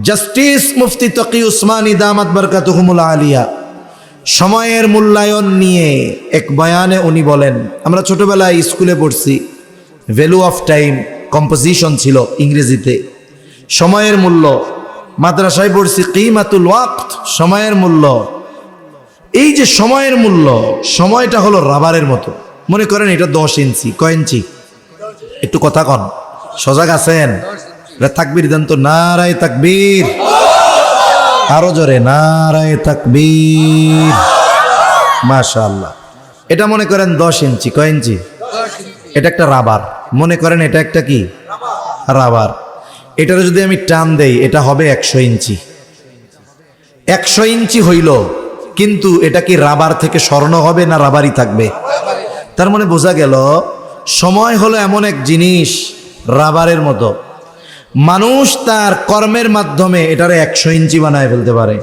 জাস্টিস মুফতি তকি উসমানী দামাত বরকাতুহুমুল আলিয়া সময়ের মূল্যায়ন নিয়ে এক বয়ানে উনি বলেন, আমরা ছোটবেলায় স্কুলে পড়ছি, ভ্যালু অফ টাইম কম্পোজিশন ছিল ইংরেজিতে, সময়ের মূল্য। মাদ্রাসায় পড়ছি কিমাতুল ওয়াক্ত, সময়ের মূল্য। এই যে সময়ের মূল্য, সময়টা হলো রাবারের মতো। মনে করেন এটা 10 ইঞ্চি, কয় ইঞ্চি? একটু কথা কন, সজাগ আছেন? তাকবীর দেন তো, নারায়ে তাকবীর, আরো জোরে নারায়ে তাকবীর, মাশাআল্লাহ। এটা মনে করেন 10 ইঞ্চি, কয় ইঞ্চি? এটা একটা রাবার, মনে করেন এটা একটা কি রাবার। এটার যদি আমি টান দেই এটা হবে 100 ইঞ্চি। 100 ইঞ্চি হইল, কিন্তু এটা কি রাবার থেকে স্বর্ণ হবে না রাবারই থাকবে? তার মানে বোঝা গেল সময় হলো এমন এক জিনিস রাবারের মতো। মানুষ তার কর্মের মাধ্যমে এটারে 100 ইঞ্চি বানায় ফেলতে পারে,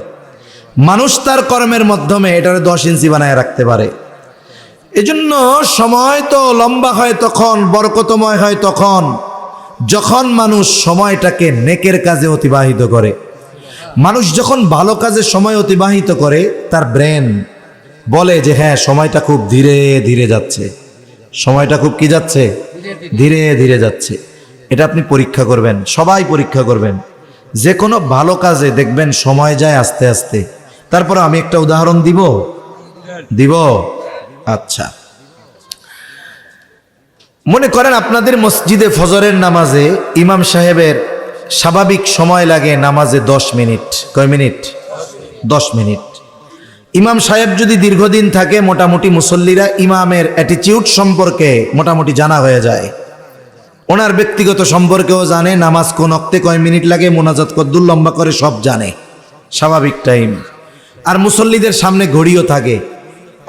মানুষ তার কর্মের মাধ্যমে এটারে 10 ইঞ্চি বানায় রাখতে পারে। এজন্য সময় তো লম্বা হয় তখন, বরকতময় হয় তখন, যখন মানুষ সময়টাকে নেকের কাজে অতিবাহিত করে। মানুষ যখন ভালো কাজে সময় অতিবাহিত করে, তার ব্রেন বলে যে হ্যাঁ সময়টা খুব ধীরে ধীরে যাচ্ছে, সময়টা খুব কি যাচ্ছে? ধীরে ধীরে যাচ্ছে। এটা আপনি পরীক্ষা করবেন, সবাই পরীক্ষা করবেন। যে কোনো ভালো কাজে দেখবেন সময় যায় আস্তে আস্তে। তারপর আমি একটা উদাহরণ দিব। আচ্ছা, মনে করেন আপনাদের মসজিদে ফজরের নামাজে ইমাম সাহেবের স্বাভাবিক সময় লাগে নামাজে 10 মিনিট। কয় মিনিট? 10 মিনিট। ইমাম সাহেব যদি দীর্ঘদিন থাকে, মোটামুটি মুসল্লিরা ইমামের অ্যাটিটিউড সম্পর্কে মোটামুটি জানা হয়ে যায়, ওনার ব্যক্তিগত সম্পর্কেও জানে, নামাজ কোন ওয়াক্তে কয় মিনিট লাগে, মোনাজাত কদ্দুর লম্বা করে সব জানে, স্বাভাবিক টাইম। আর মুসল্লিদের সামনে ঘড়িও থাকে।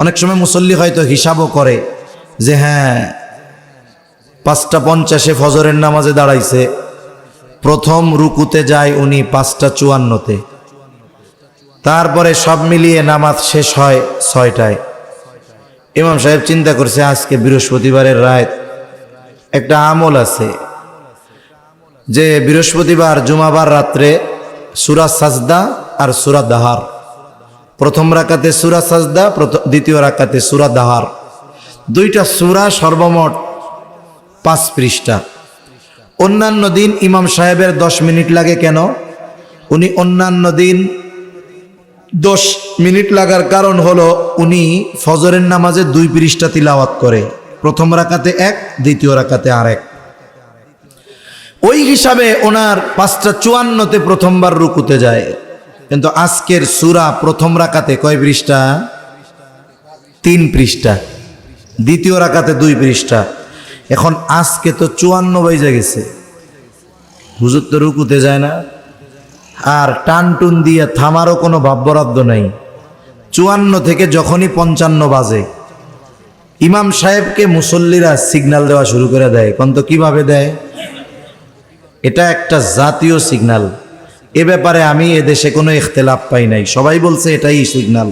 অনেক সময় মুসল্লি হয়তো হিসাবও করে যে হ্যাঁ 5:50 ফজরের নামাজে দাঁড়াইছে, প্রথম রুকুতে যায় উনি 5:54, তারপরে সব মিলিয়ে নামাজ শেষ হয় 6টায়। ইমাম সাহেব চিন্তা করছে আজকে বৃহস্পতিবারের রাত, একটা আমল আছে যে বৃহস্পতিবার জুমাবার রাত্রে সূরা সাজদা আর সূরা দাহার, প্রথম রাকাতে সূরা সাজদা, দ্বিতীয় রাকাতে সূরা দাহার, দুইটা সূরা সর্বমোট 5 পৃষ্ঠা। অন্যান্য দিন ইমাম সাহেবের 10 মিনিট লাগে কেন? উনি অন্যান্য দিন 10 মিনিট লাগার কারণ হলো উনি ফজরের নামাজে 2 পৃষ্ঠা তিলাওয়াত করে, প্রথম রাকাতে 1, দ্বিতীয় রাকাতে আরেক। ওই হিসাবে ওনার 5:54 প্রথমবার রুকুতে যায়। কিন্তু আজকের সূরা প্রথম রাকাতে কয় পৃষ্ঠা? 3 পৃষ্ঠা, দ্বিতীয় রাকাতে 2 পৃষ্ঠা। এখন আজকে তো 54 বেজে গেছে, হুজুর তো রুকুতে যায় না, আর টান টুন দিয়ে থামারও কোনো ভাববরাদ্দ নাই। 54 থেকে যখনই 55 বাজে, ইমাম সাহেবকে মুসল্লিরা সিগন্যাল দেওয়া শুরু করে দেয়। তো কিভাবে দেয়? এটা একটা জাতীয় সিগন্যাল। এ ব্যাপারে আমি এদেশে কোনো ইখতিলাফ পাই নাই, সবাই বলছে এটাই সিগন্যাল।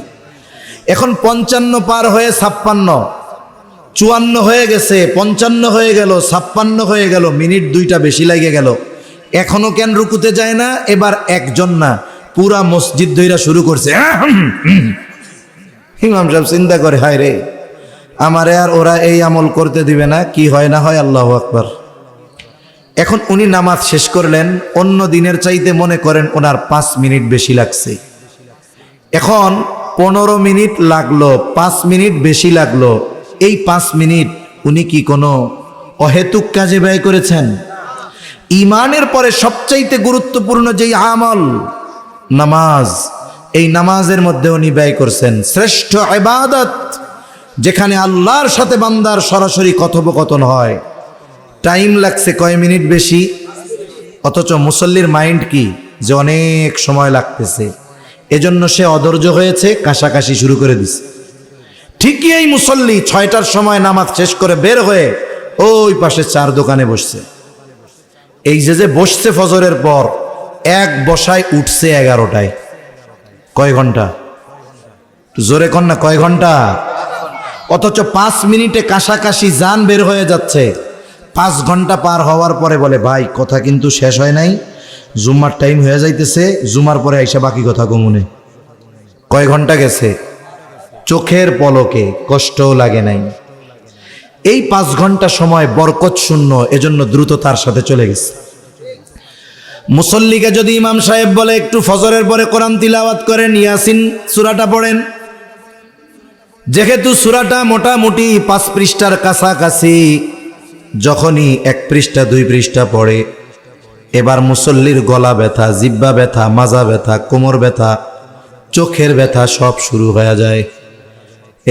এখন 55 পার হয়ে 56, 54 হয়ে গেছে, 55 হয়ে গেল, 56 হয়ে গেল, মিনিট 2টা বেশি লাগে গেল। এখনো কেন রুকুতে যায় না? এবার একজন না, পুরা মসজিদ ধইরা শুরু করছে। ইমাম সাহেব চিন্তা করে হায় রে, আমারে আর ওরা এই আমল করতে দিবে না, কি হয় না হয়, আল্লাহু আকবার। এখন উনি নামাজ শেষ করলেন, অন্য দিনের চাইতে মনে করেন ওনার 5 মিনিট বেশি লাগছে। এখন 15 মিনিট লাগলো, 5 মিনিট বেশি লাগলো। এই 5 মিনিট উনি কি কোনো অহেতুক কাজে ব্যয় করেছেন? ঈমানের পরে সবচাইতে গুরুত্বপূর্ণ যেই আমল নামাজ, এই নামাজের মধ্যে উনি ব্যয় করছেন শ্রেষ্ঠ ইবাদত, যেখানে আল্লাহর সাথে বান্দার সরাসরি কথোপকথন হয়। টাইম লাগছে কয় মিনিট বেশি, অথচ মুসল্লির মাইন্ড কি যে অনেক সময় লাগতেছে, এজন্য সে অধৈর্য হয়েছে, কাশাকাশি শুরু করে দিছে। ঠিকই এই মুসল্লি 6টার সময় নামাজ শেষ করে বের হয়ে ওই পাশে 4 দোকানে বসছে। এই যে বসছে ফজরের পর, এক বসায় উঠছে 11টায়। কয় ঘন্টা? জোরে কন না, কয় ঘন্টা? অথচ 5 মিনিটে কাশাকাশি জান বের হয়ে যাচ্ছে। 5 ঘন্টা পার হওয়ার পরে বলে ভাই কথা কিন্তু শেষ হয় নাই, জুম্মার টাইম হয়ে যাইতেছে, জুমার পরে আইসা বাকি কথা কমুনে। কয় ঘন্টা গেছে? চোখের পলকে, কষ্টও লাগে নাই। এই 5 ঘন্টা সময় বরকত শূন্য, এজন্য দ্রুত তার সাথে চলে গেছে। মুসল্লিকে যদি ইমাম সাহেব বলে একটু ফজরের পরে কোরআন তিলাওয়াত করেন, ইয়াসিন সূরাটা পড়েন, যেহেতু সূরাটা মোটামুটি 5 পৃষ্ঠার কাছাকাছি, যখনই 1 পৃষ্ঠা 2 পৃষ্ঠা পড়ে, এবার মুসল্লির গলা ব্যথা, জিহ্বা ব্যথা, মাজা ব্যথা, কোমর ব্যথা, চোখের ব্যথা সব শুরু হয়ে যায়।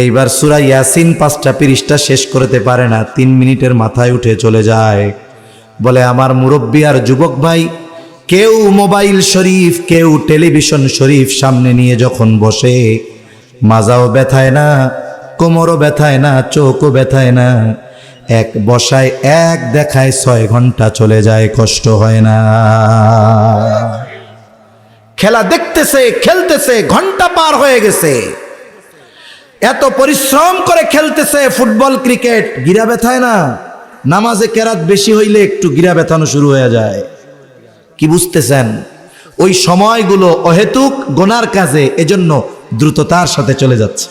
এইবার সূরা ইয়াসিন 5টা পৃষ্ঠা শেষ করতে পারে না, 3 মিনিটের মাথায় উঠে চলে যায়। বলে আমার মুরব্বী আর যুবক ভাই, কেউ মোবাইল শরীফ, কেউ টেলিভিশন শরীফ সামনে নিয়ে যখন বসে, মাজাও ব্যথায় না, কোমরও ব্যথায় না, চোখও ব্যথায় না, এক বসায় এক দেখায় 6 ঘন্টা চলে যায়, কষ্ট হয় না। খেলা দেখতেছে, খেলতেছে, ঘন্টা পার হয়ে গেছে, এত পরিশ্রম করে খেলতেছে ফুটবল ক্রিকেট, গিরা ব্যথায় না। নামাজে কেরাত বেশি হইলে একটু গিরা ব্যথানো শুরু হয়ে যায়। কি বুঝতেছেন? ওই সময়গুলো অহেতুক গুনার কাজে, এজন্য দ্রুততার সাথে চলে যাচ্ছে।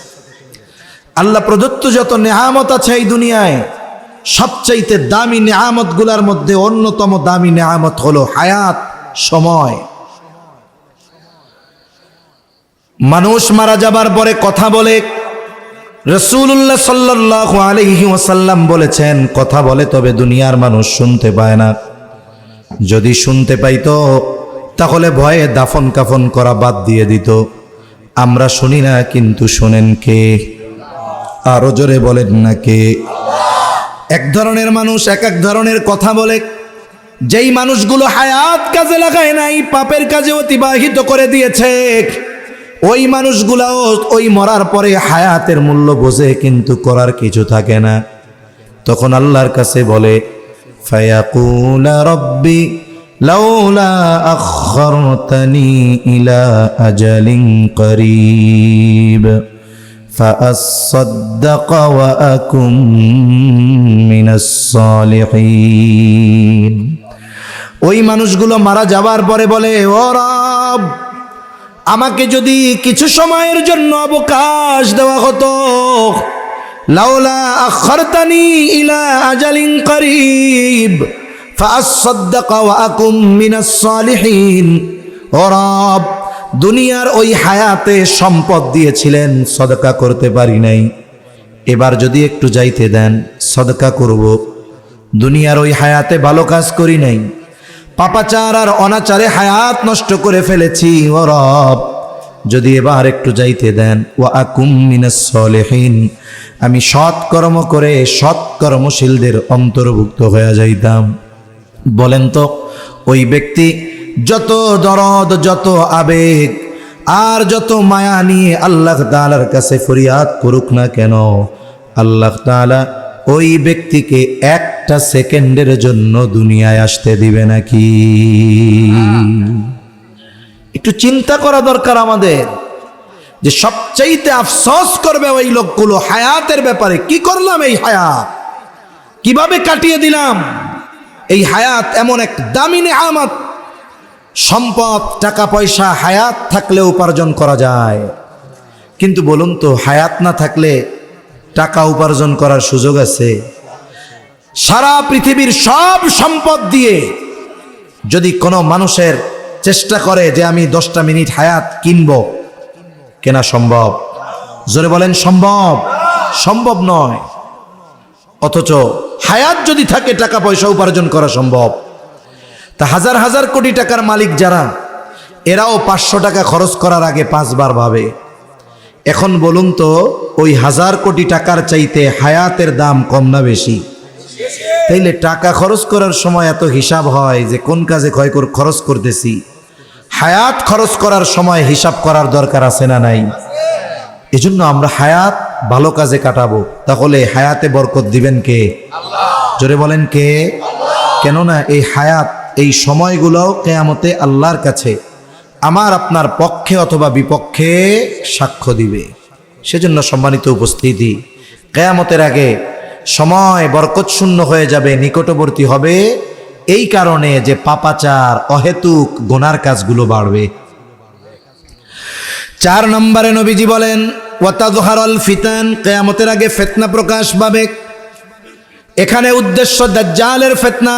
আল্লাহ প্রদত্ত যত নেয়ামত আছে এই দুনিয়ায়, সবচাইতে দামি নেয়ামত গুলার মধ্যে অন্যতম দামি নেয়ামত হলো হায়াত, সময়। মানুষ মারা যাবার পরে কথা বলে, রাসূলুল্লাহ সাল্লাল্লাহু আলাইহি ওয়াসাল্লাম বলেছেন, কথা বলে তবে দুনিয়ার মানুষ শুনতে পায় না। যদি শুনতে পাইতো তাহলে ভয়ে দাফন কাফন করা বাদ দিয়ে দিত। আমরা শুনি না, কিন্তু শোনেন কে? আরো জোরে বলেন না কে? এক ধরনের মানুষ এক এক ধরনের কথা বলে। যেই মানুষগুলো হায়াত কাজে লাগায় নাই, পাপের কাজে অতিবাহিত করে দিয়েছে, ওই মানুষগুলাও ওই মরার পরে হায়াতের মূল্য বোঝে, কিন্তু করার কিছু থাকে না। তখন আল্লাহর কাছে বলে, ফায়াকুলা রব্বি লাউলা আখখারতানি ইলা আজালিন করিব فأصدق وأكن من الصالحين। ওই মানুষগুলো মারা যাবার পরে বলে, ও রব, আমাকে যদি কিছু সময়ের জন্য অবকাশ দেওয়া হতো, লাউলা আখখারতানি ইলা আজালিন করিব ফাআসাদদাক ওয়া আকুম মিনাস সালিহিন। ও রব, দুনিয়ার ওই হায়াতে সম্পদ দিয়েছিলেন, সদকা করতে পারি নাই, এবার যদি একটু যাইতে দেন সদকা করব। দুনিয়ার ওই হায়াতে ভালো কাজ করি নাই, পাপাচার আর অনাচারে হায়াত নষ্ট করে ফেলেছি। ও রব, যদি এবার একটু যাইতে দেন, ওয়া আকুম মিনাস সালিহিন, আমি সৎকর্ম করে সৎকর্মশীলদের অন্তর্ভুক্ত হয়ে যাইতাম। বলেন তো, ওই ব্যক্তি যত দরদ, যত আবেগ আর যত মায়া নিয়ে আল্লাহ তাআলার কাছে ফরিয়াদ করুক না কেন, আল্লাহ তাআলা ওই ব্যক্তিকে একটা সেকেন্ডের জন্য দুনিয়ায় আসতে দিবে নাকি? একটু চিন্তা করা দরকার আমাদের, যে সবচাইতে আফসোস করবে ওই লোকগুলো হায়াতের ব্যাপারে। কি করলাম এই হায়াত, কিভাবে কাটিয়ে দিলাম এই হায়াত? এমন এক দামি নেয়ামত, সম্পদ, টাকা পয়সা হায়াত থাকলে উপার্জন করা যায়, কিন্তু বলুন তো, হায়াত না থাকলে টাকা উপার্জন করার সুযোগ আছে? সারা পৃথিবীর সব সম্পদ দিয়ে যদি কোনো মানুষের চেষ্টা করে যে আমি 10টা মিনিট হায়াত কিনবো, কেনা সম্ভব? জোরে বলেন, সম্ভব? সম্ভব নয়। অথচ হায়াত যদি থাকে টাকা পয়সা উপার্জন করা সম্ভব। তা হাজার হাজার কোটি টাকার মালিক যারা, এরাও 500 টাকা খরচ করার আগে 5 বার ভাবে। এখন বলুন তো, ওই 1000 কোটি টাকার চাইতে হায়াতের দাম কম না বেশি? তাইলে টাকা খরচ করার সময় এত হিসাব হয় যে কোন কাজে খরচ করতেছি। হায়াত খরচ করার সময় হিসাব করার দরকার আছে না নাই? এজন্য আমরা হায়াত ভালো কাজে কাটাবো, তাহলে হায়াতে বরকত দিবেন কে? আল্লাহ। জোরে বলেন, কে? কেননা এই হায়াত, এই সময়গুলোও কিয়ামতে আল্লাহর কাছে আমার আপনার পক্ষে অথবা বিপক্ষে সাক্ষ্য দিবে। সেজন্য সম্মানিত উপস্থিতি, কিয়ামতের আগে সময় বরকত শূন্য হয়ে যাবে, নিকটবর্তী হবে, এই কারণে যে পাপাচার, অহেতুক গুনার কাজগুলো বাড়বে। 4 নম্বরে নবীজি বলেন, ওয়াতাযহারাল ফিতান, কিয়ামতের আগে ফিতনা প্রকাশ পাবে। এখানে উদ্দেশ্য দাজ্জালের ফিতনা।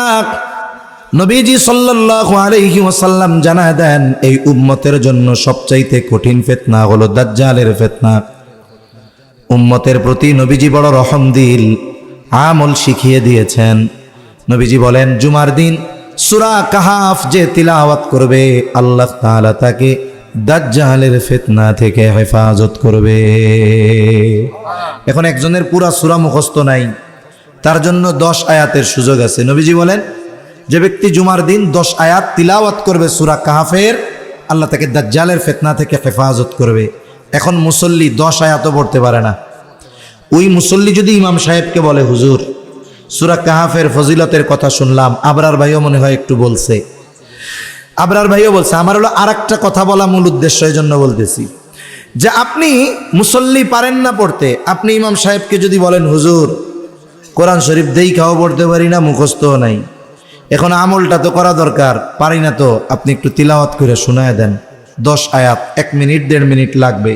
নবীজি সাল্লাল্লাহু আলাইহি ওয়াসাল্লাম জানায় দেন এই উম্মতের জন্য সবচাইতে কঠিন ফিতনা হলো দাজ্জালের ফিতনা। উম্মতের প্রতি নবীজি বড় রহমদিল, আমল শিখিয়ে দিয়েছেন। নবীজি বলেন জুমার দিন সূরা কাহাফ যে তিলাওয়াত করবে আল্লাহ তাআলা তাকে দাজ্জালের ফিতনা থেকে হেফাজত করবে। এখন একজনের পুরা সূরা মুখস্থ নাই, তার জন্য 10 আয়াতের সুযোগ আছে। নবীজি বলেন যে ব্যক্তি জুমার দিন 10 আয়াত তিলাওয়াত করবে সূরা কাহাফের, আল্লাহ তাকে দাজ্জালের ফিতনা থেকে হেফাজত করবে। এখন মুসল্লি 10 আয়াতও পড়তে পারে না। ওই মুসল্লি যদি ইমাম সাহেবকে বলে হুজুর সূরা কাহাফের ফজিলতের কথা শুনলাম, আবরার ভাইও মনে হয় একটু বলছে, আবরার ভাইও বলছে, আমার হলো আরেকটা কথা বলা মূল উদ্দেশ্য, এই জন্য বলতেছি যে আপনি মুসল্লি পারেন না পড়তে, আপনি ইমাম সাহেবকে যদি বলেন হুজুর কোরআন শরীফ দেখাও পড়তে পারি না, মুখস্থও নাই, এখন আমলটা তো করা দরকার, পারি না, তো আপনি একটু তিলাওয়াত করে শোনায় দেন 10 আয়াত, 1 মিনিট 1.5 মিনিট লাগবে।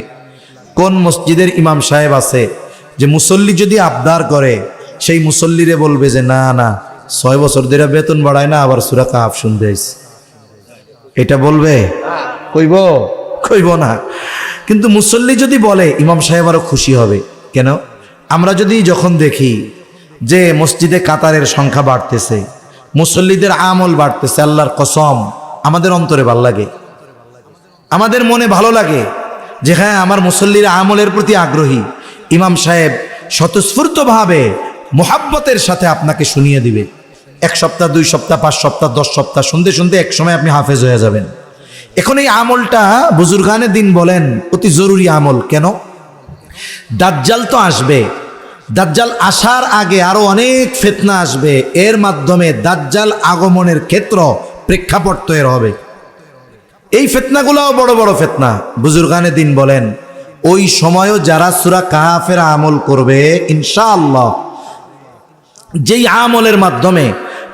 কোন মসজিদের ইমাম সাহেব আছে যে মুসল্লি যদি আবদার করে সেই মুসল্লিরে বলবে যে না না 6 বছর ধরে বেতন বাড়ায় না, আবার সূরা কাহাফ শুনতে আইছি? এটা বলবে? কইব না। কিন্তু মুসল্লি যদি বলে ইমাম সাহেব আরো খুশি হবে। কেন? আমরা যদি যখন দেখি যে মসজিদে কাতারের সংখ্যা বাড়তেছে, মুসল্লিদের আমল বাড়তেছে, আল্লাহর কসম আমাদের অন্তরে ভালো লাগে, আমাদের মনে ভালো লাগে যে হ্যাঁ আমার মুসল্লির আমলের প্রতি আগ্রহী। ইমাম সাহেব স্বতঃস্ফূর্তভাবে মোহাব্বতের সাথে আপনাকে শুনিয়ে দিবে। 1 সপ্তাহ 2 সপ্তাহ 5 সপ্তাহ 10 সপ্তাহ শুনতে শুনতে এক সময় আপনি হাফেজ হয়ে যাবেন। এখন এই আমলটা বুজুর্গানে দিন বলেন অতি জরুরি আমল। কেন? দাজ্জাল তো আসবে, দাজ্জাল আসার আগে আরো অনেক ফিতনা আসবে, এর মাধ্যমে দাজ্জাল আগমনের ক্ষেত্র প্রেক্ষাপট তৈরি হবে। এই ফিতনাগুলোও বড় বড় ফিতনা। বুজুর্গানে দিন বলেন ওই সময়ও যারা সূরা কাহাফের আমল করবে ইনশাআল্লাহ, যেই আমলের মাধ্যমে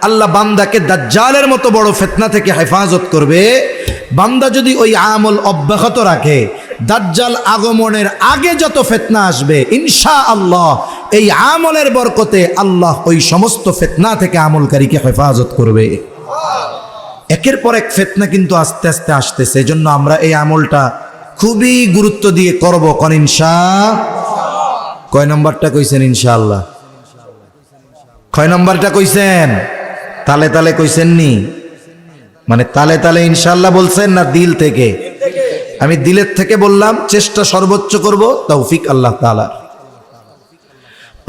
আল্লাহ বান্দাকে দাজ্জালের মতো বড় ফিতনা থেকে হেফাজত করবে, বান্দা যদি ওই আমল অব্যাহত রাখে, দাজ্জাল আগমনের আগে যত ফিতনা আসবে ইনশাআল্লাহ এই আমলের বরকতে আল্লাহ ওই সমস্ত ফিতনা থেকে আমলকারীকে হেফাজত করবে। একের পর এক ফিতনা কিন্তু আস্তে আস্তে আসতেছে, এজন্য আমরা এই আমলটা খুবই গুরুত্ব দিয়ে করব। কোন কয় নম্বরটা কইছেন? ইনশাআল্লাহ। কয় নম্বরটা কইছেন? তালে তালে কইছেন নি? মানে তালে তালে ইনশাআল্লাহ বলছেন না দিল থেকে? আমি দিলের থেকে বললাম, চেষ্টা সর্বোচ্চ করব, তৌফিক আল্লাহ তাআলা।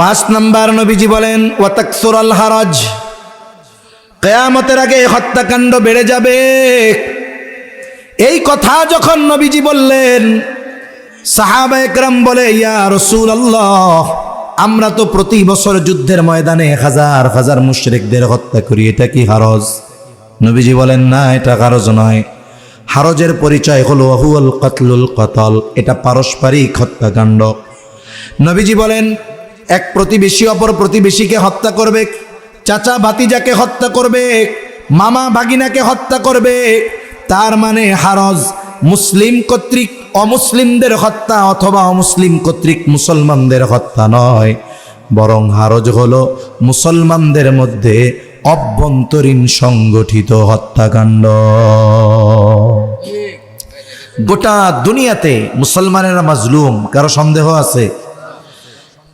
5 নম্বর নবীজি বলেন ওয়াতাকসুরাল হারাজ, কিয়ামতের আগে হত্যাকাণ্ড বেড়ে যাবে। এই কথা যখন নবীজি বললেন, সাহাবায়ে কেরাম বলে ইয়া রাসূলুল্লাহ আমরা তো প্রতি বছর যুদ্ধের ময়দানে হাজার হাজার মুশরিকদের হত্যা করি, এটা কি হারজ? নবীজি বলেন না, এটা হারজ নয়। হারজের পরিচয় হলো হুয়াল কাতলুল কতল, এটা পারস্পরিক হত্যাকাণ্ড। নবীজি বলেন এক প্রতিবেশী অপর প্রতিবেশীকে হত্যা করবে, চাচা ভাতিজাকে হত্যা করবে, মামা ভাগিনাকে হত্যা করবে, তার মানে হারজ মুসলিম কর্তৃক অমুসলিমদের হত্যা অথবা অমুসলিম কর্তৃক মুসলমানদের হত্যা নয়, বরং হারজ হলো মুসলমানদের মধ্যে অভ্যন্তরীণ সংগঠিত হত্যাকাণ্ড। গোটা দুনিয়াতে মুসলমানেরা মাজলুম, কারো সন্দেহ আছে?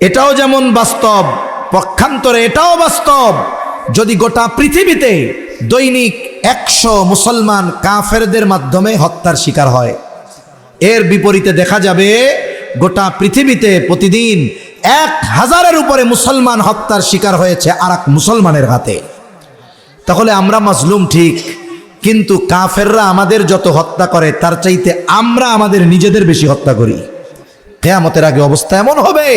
এটাও যেমন বাস্তব, পক্ষান্তরে এটাও বাস্তব। যদি গোটা পৃথিবীতে দৈনিক 100 মুসলমান কাফেরদের মাধ্যমে হত্যার শিকার হয়, এর বিপরীতে দেখা যাবে গোটা পৃথিবীতে প্রতিদিন 1000-এর উপরে মুসলমান হত্যার শিকার হয়েছে আর এক মুসলমানের হাতে। তাহলে আমরা মাজলুম ঠিক, কিন্তু কাফেররা আমাদের যত হত্যা করে তার চাইতে আমরা আমাদের নিজেদের বেশি হত্যা করি। কিয়ামতের আগে অবস্থা এমন হবে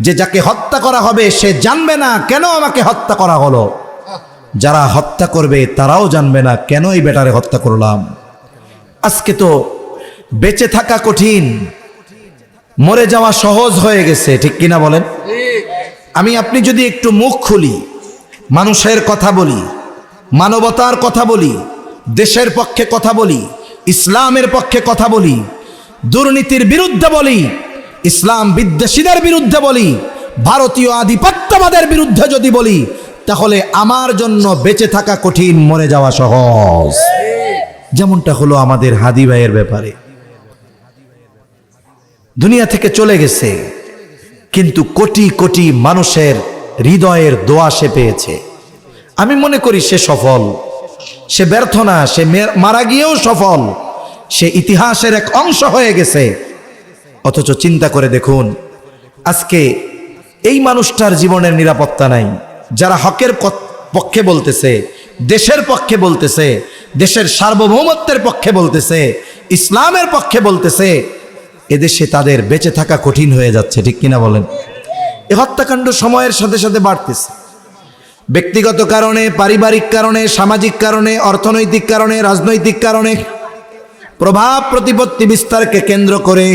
যে যাকে হত্যা করা হবে সে জানবে না কেন আমাকে হত্যা করা হলো, যারা হত্যা করবে তারাও জানবে না কেন এই বেটারে হত্যা করলাম। আজকে তো বেঁচে থাকা কঠিন, মরে যাওয়া সহজ হয়ে গেছে, ঠিক কিনা বলেন? আমি আপনি যদি একটু মুখ খুলি, মানুষের কথা বলি, মানবতার কথা বলি, দেশের পক্ষে কথা বলি, ইসলামের পক্ষে কথা বলি, দুর্নীতির বিরুদ্ধে বলি, ইসলাম বিদ্বেষীদের বিরুদ্ধে বলি, ভারতীয় আধিপত্যবাদের বিরুদ্ধে যদি বলি, তাহলে আমার জন্য বেঁচে থাকা কঠিন, মরে যাওয়া সহজ। যেমনটা হলো আমাদের হাদি ভাইয়ের ব্যাপারে। দুনিয়া থেকে চলে গেছে, কিন্তু কোটি কোটি মানুষের হৃদয়ের দোয়া সে পেয়েছে। আমি মনে করি সে সফল, সে ব্যর্থ না, সে মারা গিয়েও সফল, সে ইতিহাসের এক অংশ হয়ে গেছে। অথচ চিন্তা করে দেখুন, আজকে এই মানুষটার জীবনের নিরাপত্তা নাই। যারা হকের পক্ষে বলতেছে, দেশের পক্ষে বলতেছে, দেশের সার্বভৌমত্বের পক্ষে বলতেছে, ইসলামের পক্ষে বলতেছে, এদেশে তাদের বেঁচে থাকা কঠিন হয়ে যাচ্ছে। ঠিক কিনা বলেন? এ হত্যাকাণ্ড সময়ের সাথে সাথে বাড়তেছে। ব্যক্তিগত কারণে, পারিবারিক কারণে, সামাজিক কারণে, অর্থনৈতিক কারণে, রাজনৈতিক কারণে, প্রভাব প্রতিপত্তি বিস্তারকে কেন্দ্র করে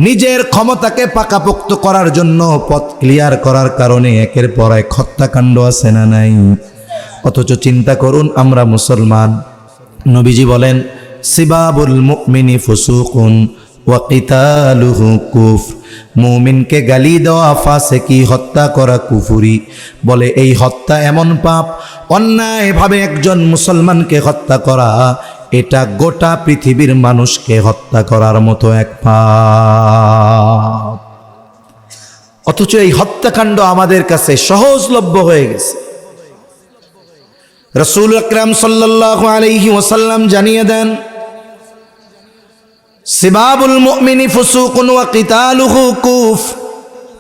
নিজের ক্ষমতাকে পাকাপোক্ত করার জন্য পথ ক্লিয়ার করার কারণে একের পর এক হত্যাকাণ্ড আছে না নাই? অথচ চিন্তা করুন, আমরা মুসলমান। নবীজি বলেন, সিবাবুল মুমিনি ফুসুকুন ওয়া কিতালুহু কুফর। মুমিনকে গালি দেওয়া ফাসিকি, হত্যা করা কুফরি। বলে এই হত্যা এমন পাপ, অন্যায়ভাবে একজন মুসলমানকে হত্যা করা, এটা গোটা পৃথিবীর মানুষকে হত্যা করার মতো এক পাপ। অথচ এই হত্যাকাণ্ড আমাদের কাছে সহজলভ্য হয়ে গেছে। রাসূল আকরাম সাল্লাল্লাহু আলাইহি ওয়াসাল্লাম জানিয়ে দেন, সিবাবুল মুমিনি ফুসুকুন ওয়া কিতালুহু কুফর।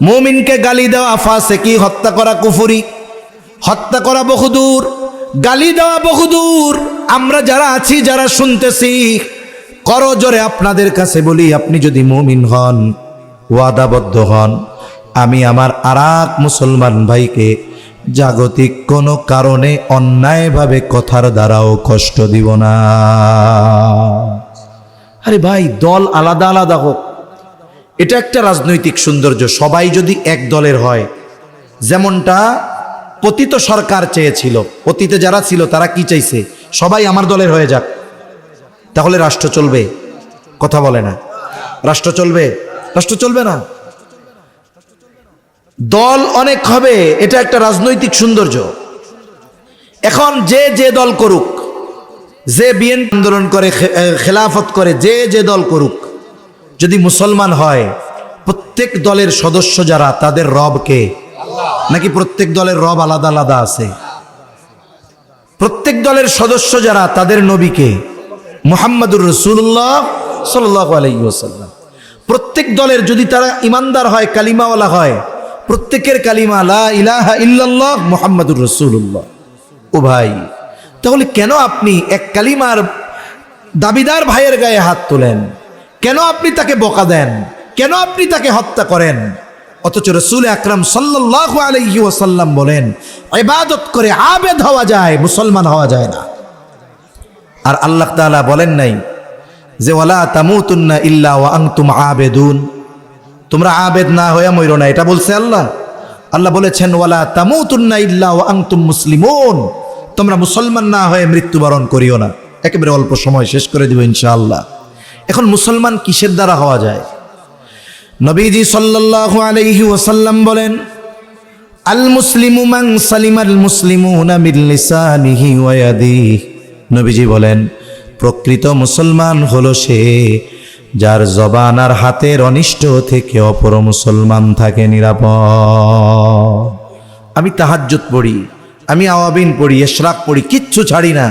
মুমিনকে গালি দেওয়া ফাসিকি, হত্যা করা কুফরি। হত্যা করা বহুদূর, গালি দেওয়া বহুদূর। আমরা যারা আছি, যারা শুনতেছি, করজোরে আপনাদের কাছে বলি, আপনি যদি মুমিন হন, ওয়াদাবদ্ধ হন, আমি আমার আরেক মুসলমান ভাইকে জাগতিক কোনো কারণে অন্যায়ভাবে কথার দ্বারাও কষ্ট দিব না। আরে ভাই, দল আলাদা আলাদা হোক, এটা একটা রাজনৈতিক সৌন্দর্য। সবাই যদি এক দলের হয়, যেমনটা পতিত সরকার চেয়েছিল, অতীতে যারা ছিল তারা কি চাইছে? সবাই আমার দলের হয়ে যাক, তাহলে রাষ্ট্র চলবে। কথা বলে না? রাষ্ট্র চলবে? রাষ্ট্র চলবে না। দল অনেক হবে, এটা একটা রাজনৈতিক সৌন্দর্য। এখন যে যে দল করুক, যে বিএনপি আন্দোলন করে, খেলাফত করে, যে যে দল করুক, যদি মুসলমান হয়, প্রত্যেক দলের সদস্য যারা, তাদের রব কে? নাকি প্রত্যেক দলের রব আলাদা আলাদা আছে? প্রত্যেক দলের সদস্য যারা, তাদের নবী কে? মুহাম্মাদুর রাসূলুল্লাহ সাল্লাল্লাহু আলাইহি ওয়াসাল্লাম। প্রত্যেক দলের যদি তারা ইমানদার হয়, কালিমাওয়ালা হয়, প্রত্যেকের কালিমা লা ইলাহা ইল্লাল্লাহ মুহাম্মাদুর রাসূলুল্লাহ। ও ভাই, তাহলে কেন আপনি এক কালিমার দাবিদার ভাইয়ের গায়ে হাত তোলেন? কেন আপনি তাকে বকা দেন? কেন আপনি তাকে হত্যা করেন? অথচ রাসূল আকরাম সাল্লাল্লাহু আলাইহি ওয়াসাল্লাম বলেন, ইবাদত করে আবেদ হওয়া যায়, মুসলমান হওয়া যায় না। আর আল্লাহ তাআলা বলেন নাই যে ওয়ালা তামুতুন্না ইল্লা ওয়া আনতুম আবেদুন, তোমরা আবেদ না হয়ে মরো না, এটা বলছে আল্লাহ? আল্লাহ বলেছেন ওয়ালা তামুতুন্না ইল্লা ওয়া আনতুম মুসলিমুন, তোমরা মুসলমান না হয়ে মৃত্যুবরণ করিও না। একেবারে অল্প সময় শেষ করে দিব ইনশাআল্লাহ। এখন মুসলমান কিসের দ্বারা হওয়া যায়? নবীজি সাল্লাল্লাহু আলাইহি ওয়াসাল্লাম বলেন, আল মুসলিমু মান সালিমাল মুসলিমুনা মিন লিসানিহি ওয়া ইয়াদিহি। নবীজি বলেন, প্রকৃত মুসলমান হলো সে যার জবান আর হাতের অনিষ্ট থেকে অপর মুসলমান থাকে নিরাপদ। আমি তাহাজ্জুদ পড়ি, আমি আওয়াবিন পড়ি, ইশরাক পড়ি, কিচ্ছু ছাড়ি না,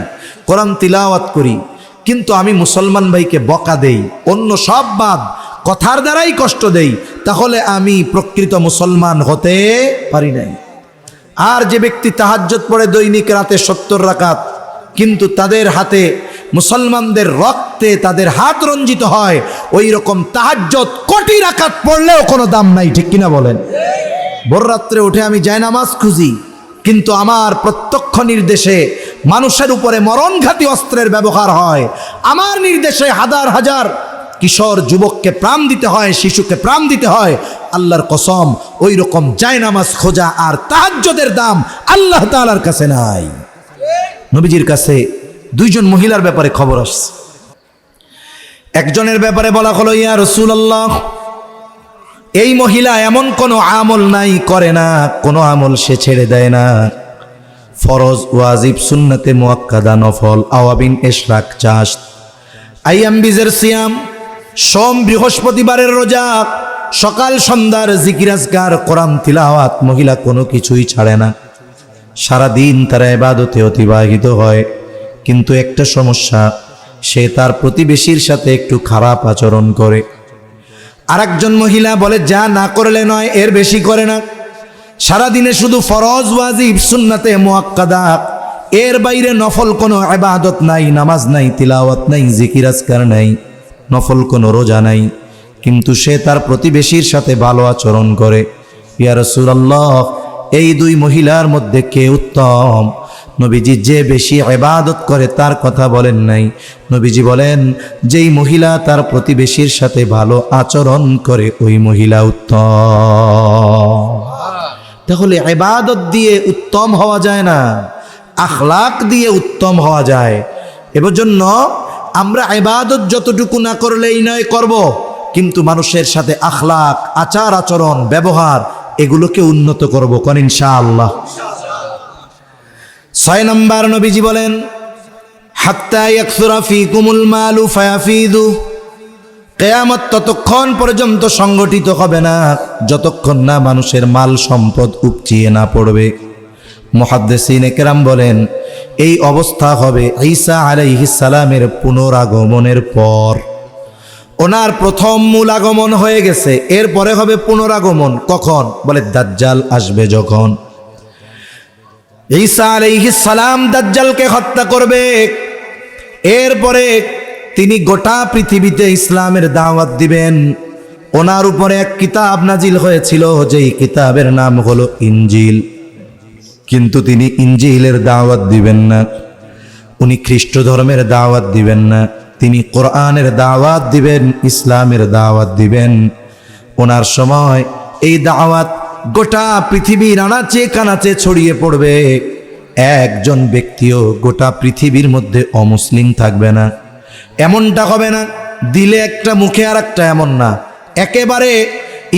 কোরআন তিলাওয়াত করি, কিন্তু আমি মুসলমান ভাইকে বকা দেই, অন্য সব বাদ, কথার দ্বারাই কষ্ট দেই, তাহলে আমি প্রকৃত মুসলমান হতে পারি নাই। আর যে ব্যক্তি তাহাজ্জুদ পড়ে দৈনিক রাতে 70 রাকাত, কিন্তু তাদের হাতে, মুসলমানদের রক্তে তাদের হাত রঞ্জিত হয়, ওই রকম তাহাজ্জুদ কোটি রাকাত পড়লেও কোনো দাম নাই। ঠিক কিনা বলেন? ভোর রাত্রে উঠে আমি জায়নামাজ খুঁজি, কিন্তু আমার প্রত্যক্ষ নির্দেশে মানুষের উপরে মরণঘাতী অস্ত্রের ব্যবহার হয়, আমার নির্দেশে হাজার হাজার কিশোর যুবককে প্রাণ দিতে হয়, শিশুকে প্রাণ দিতে হয়। আল্লাহর কসম, ওই রকম জায়নামাজ খোঁজা আর তাহাজ্জুদের দাম আল্লাহ তাআলার কাছে নাই। নবীজির কাছে দুইজন মহিলার ব্যাপারে খবর আসছে। একজনের ব্যাপারে বলা হলো, ইয়া রাসূলুল্লাহ, এই মহিলা এমন কোনো আমল নাই করে না, কোনো আমল সে ছেড়ে দেয় না। ফরজ, ওয়াজিব, সুন্নতে মুআক্কাদা, নফল, আওয়াবিন, ইশরাক, চাষ্ট, আইয়াম বিজের সিয়াম, সোম বৃহস্পতিবারের রোজা, সকাল সন্ধ্যার জিকির আজকার, কোরআন তিলাওয়াত, মহিলা কোনো কিছুই ছাড়ে না। সারাদিন তারা ইবাদতে অতিবাহিত হয়। কিন্তু একটা সমস্যা, সে তার প্রতিবেশীর সাথে একটু খারাপ আচরণ করে। আরেকজন মহিলা বলে যা না করলে নয়, এর বেশি করে না। সারাদিনে শুধু ফরজ, ওয়াজিব, সুন্নাতে মুআক্কাদা, এর বাইরে নফল কোনো ইবাদত নাই, নামাজ নাই, তিলাওয়াত নাই, জিকির আজকার নাই, নফল কোনো রোজা নাই। কিন্তু সে তার প্রতিবেশীর সাথে ভালো আচরণ করে। ইয়া রাসূলুল্লাহ, এই দুই মহিলার মধ্যে কে উত্তম? নবীজি যে বেশি ইবাদত করে তার কথা বলেন নাই, নবীজি বলেন যেই মহিলা তার প্রতিবেশীর সাথে ভালো আচরণ করে ওই মহিলা উত্তম। তাহলে ইবাদত দিয়ে উত্তম হওয়া যায় না, আখলাক দিয়ে উত্তম হওয়া যায়। এর জন্য আমরা ইবাদত যতটুকু না করলেই নয় করব, কিন্তু মানুষের সাথে আখলাক, আচার আচরণ, ব্যবহার এগুলোকে উন্নত করব কোন ইনশাআল্লাহ। 6 নম্বর নবীজি বলেন হাত্তা ইয়াকসুরা ফীকুমুল মালু ফায়াফিদু, কিয়ামত ততক্ষণ পর্যন্ত সংগঠিত হবে না যতক্ষণ না মানুষের মাল সম্পদ উপচিয়ে না পড়বে। মুহাদ্দিসিনে কেরাম বলেন এই অবস্থা হবে ঈসা আলাইহিস সালামের পুনরাগমনের পর। ওনার প্রথম মূল আগমন হয়ে গেছে, এরপরে হবে পুনরাগমন। কখন? বলে দাজ্জাল আসবে যখন। ঈসা আলাইহিস সালাম দাজ্জালকে হত্যা করবে, এরপরে তিনি গোটা পৃথিবীতে ইসলামের দাওয়াত দিবেন। ওনার উপরে এক কিতাব নাজিল হয়েছিল, যেই কিতাবের নাম হলো ইনজিল। কিন্তু তিনি ইনজিলের দাওয়াত দিবেন না, উনি খ্রিস্ট ধর্মের দাওয়াত দিবেন না, তিনি কোরআনের দাওয়াত দিবেন, ইসলামের দাওয়াত দিবেন। ওনার সময় এই দাওয়াত গোটা পৃথিবীর আনাচে কানাচে ছড়িয়ে পড়বে। একজন ব্যক্তিও গোটা পৃথিবীর মধ্যে অমুসলিম থাকবে না। এমনটা হবে না দিলে একটা মুখে আর একটা, এমন না। একেবারে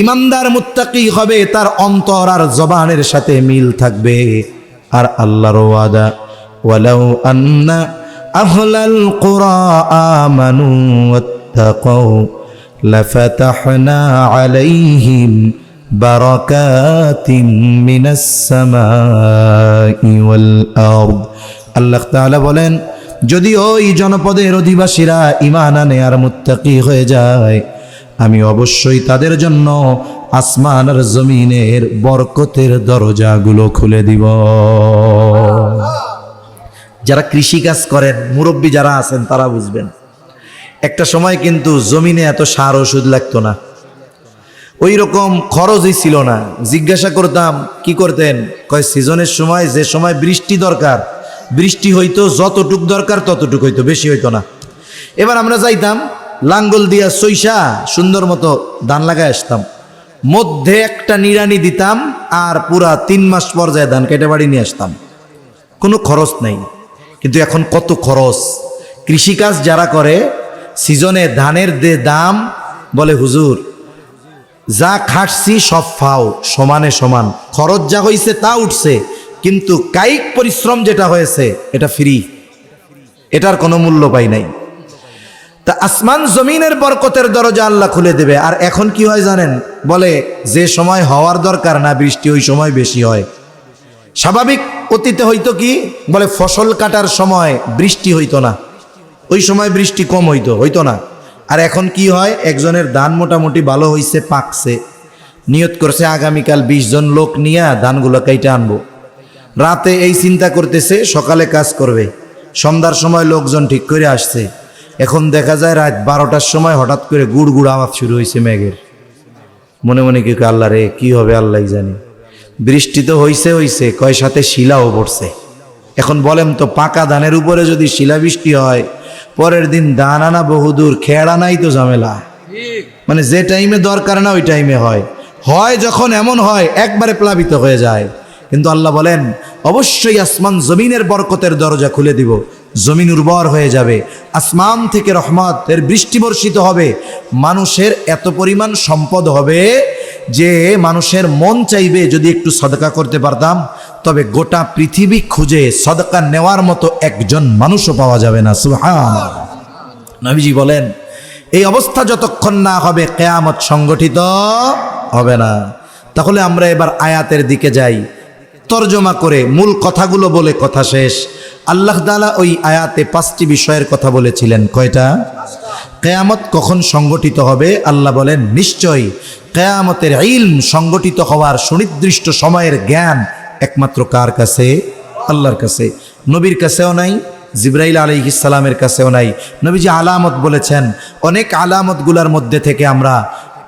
ইমানদার মুত্তাকি হবে, তার অন্তর আর জবানের সাথে মিল থাকবে। আর আল্লাহর ওয়াদা, ওয়ালাউ আন্না আহলাল কুরা আমানু ওয়াত্তাকাউ লাফাতাহনা আলাইহিম বারাকাতিন মিনাস সামাই ওয়াল আরদ। আল্লাহ তাআলা বলেন যদি ওই জনপদের অধিবাসীরা ঈমান আনে আর মুত্তাকি হয়ে যায়, আমি অবশ্যই তাদের জন্য আসমান আর জমিনের বরকতের দরজাগুলো খুলে দিব। যারা কৃষিকাজ করেন, মুরব্বী যারা আছেন তারা বুঝবেন, একটা সময় কিন্তু জমিনে এত সার ওষুধ লাগতো না, ওই রকম খরচই ছিল না। জিজ্ঞাসা করতাম কি করতেন, কয় সিজনের সময় যে সময় বৃষ্টি দরকার, বৃষ্টি হইতো, যতটুক দরকার ততটুক হইতো, বেশি হইতো না। এবার আমরা যাইতাম লাঙ্গল দিয়া সইসা সুন্দর মতো ধান লাগায় আসতাম, মধ্যে একটা নিড়ানি দিতাম, আর পুরা 3 মাস পর্যায়ে ধান কেটে বাড়ি নিয়ে আসতাম, কোনো খরচ নাই। কিন্তু এখন কত খরচ। কৃষিকাজ যারা করে সিজনে ধানের দাম, বলে হুজুর যা খাটছি সব ফাও, সমানে সমান, খরচ যা হয়েছে তা উঠছে, কিন্তু কায়িক পরিশ্রম যেটা হয়েছে এটা ফ্রি, এটার কোনো মূল্য পাই নাই। তা আসমান জমিনের বরকতের দরজা আল্লাহ খুলে দেবে। আর এখন কি হয় জানেন, বলে যে সময় হওয়ার দরকার না বৃষ্টি, ওই সময় বেশি হয়। স্বাভাবিক অতীতে হইতো কি, বলে ফসল কাটার সময় বৃষ্টি হইতো না, ওই সময় বৃষ্টি কম হইতো না। আর এখন কি হয়, একজনের ধান মোটামুটি ভালো হইছে, পাকছে, নিয়ত করছে আগামীকাল 20 জন লোক নিয়ে ধানগুলো কাইটে আনবো। রাতে এই চিন্তা করতেছে, সকালে কাজ করবে, সন্ধ্যার সময় লোকজন ঠিক করে আসছে। এখন দেখা যায় রাত 12টার সময় হঠাৎ করে গুড় গুড় আওয়াজ শুরু হয়েছে মেঘের। মনে মনে কি আল্লাহ রে, কি হবে আল্লাহ জানে। বৃষ্টি তো হইছে, কয় সাথে শিলাও পড়ছে। এখন বলেন তো, পাকা ধানের উপরে যদি শিলা বৃষ্টি হয়, পরের দিন ধান আনা বহুদূর, খেড়া নাই তো ঝামেলা। মানে যে টাইমে দরকার না ওই টাইমে হয় যখন এমন হয় একবারে প্লাবিত হয়ে যায়। কিন্তু আল্লাহ বলেন অবশ্যই আসমান জমিনের বরকতের দরজা খুলে দিব, জমিন উর্বর হয়ে যাবে, আসমান থেকে রহমতের বৃষ্টি বর্ষিত হবে, মানুষের এত পরিমাণ সম্পদ হবে যে মানুষের মন চাইবে যদি একটু সদকা করতে পারতাম, তবে গোটা পৃথিবী খুঁজে সদকা নেওয়ার মতো একজন মানুষও পাওয়া যাবে না। সুবহানাল্লাহ। নবীজি বলেন, এই অবস্থা যতক্ষণ না হবে কিয়ামত সংগঠিত হবে না। তাহলে আমরা এবার আয়াতের দিকে যাই, তরজমা করে মূল কথাগুলো বলে কথা শেষ। আল্লাহ তাআলা ওই আয়াতে 5টি বিষয়ের কথা বলেছিলেন। কয়টা? কিয়ামত কখন সংগঠিত হবে? আল্লাহ বলেন, নিশ্চয়ই কিয়ামতের ইলম সংগঠিত হওয়ার সুনির্দিষ্ট সময়ের জ্ঞান একমাত্র কার কাছে? আল্লাহর কাছে। নবীর কাছেও নাই, জিবরাইল আলাইহিস সালামের কাছেও নাই। নবীজি আলামত বলেছেন, অনেক আলামতগুলোর মধ্যে থেকে আমরা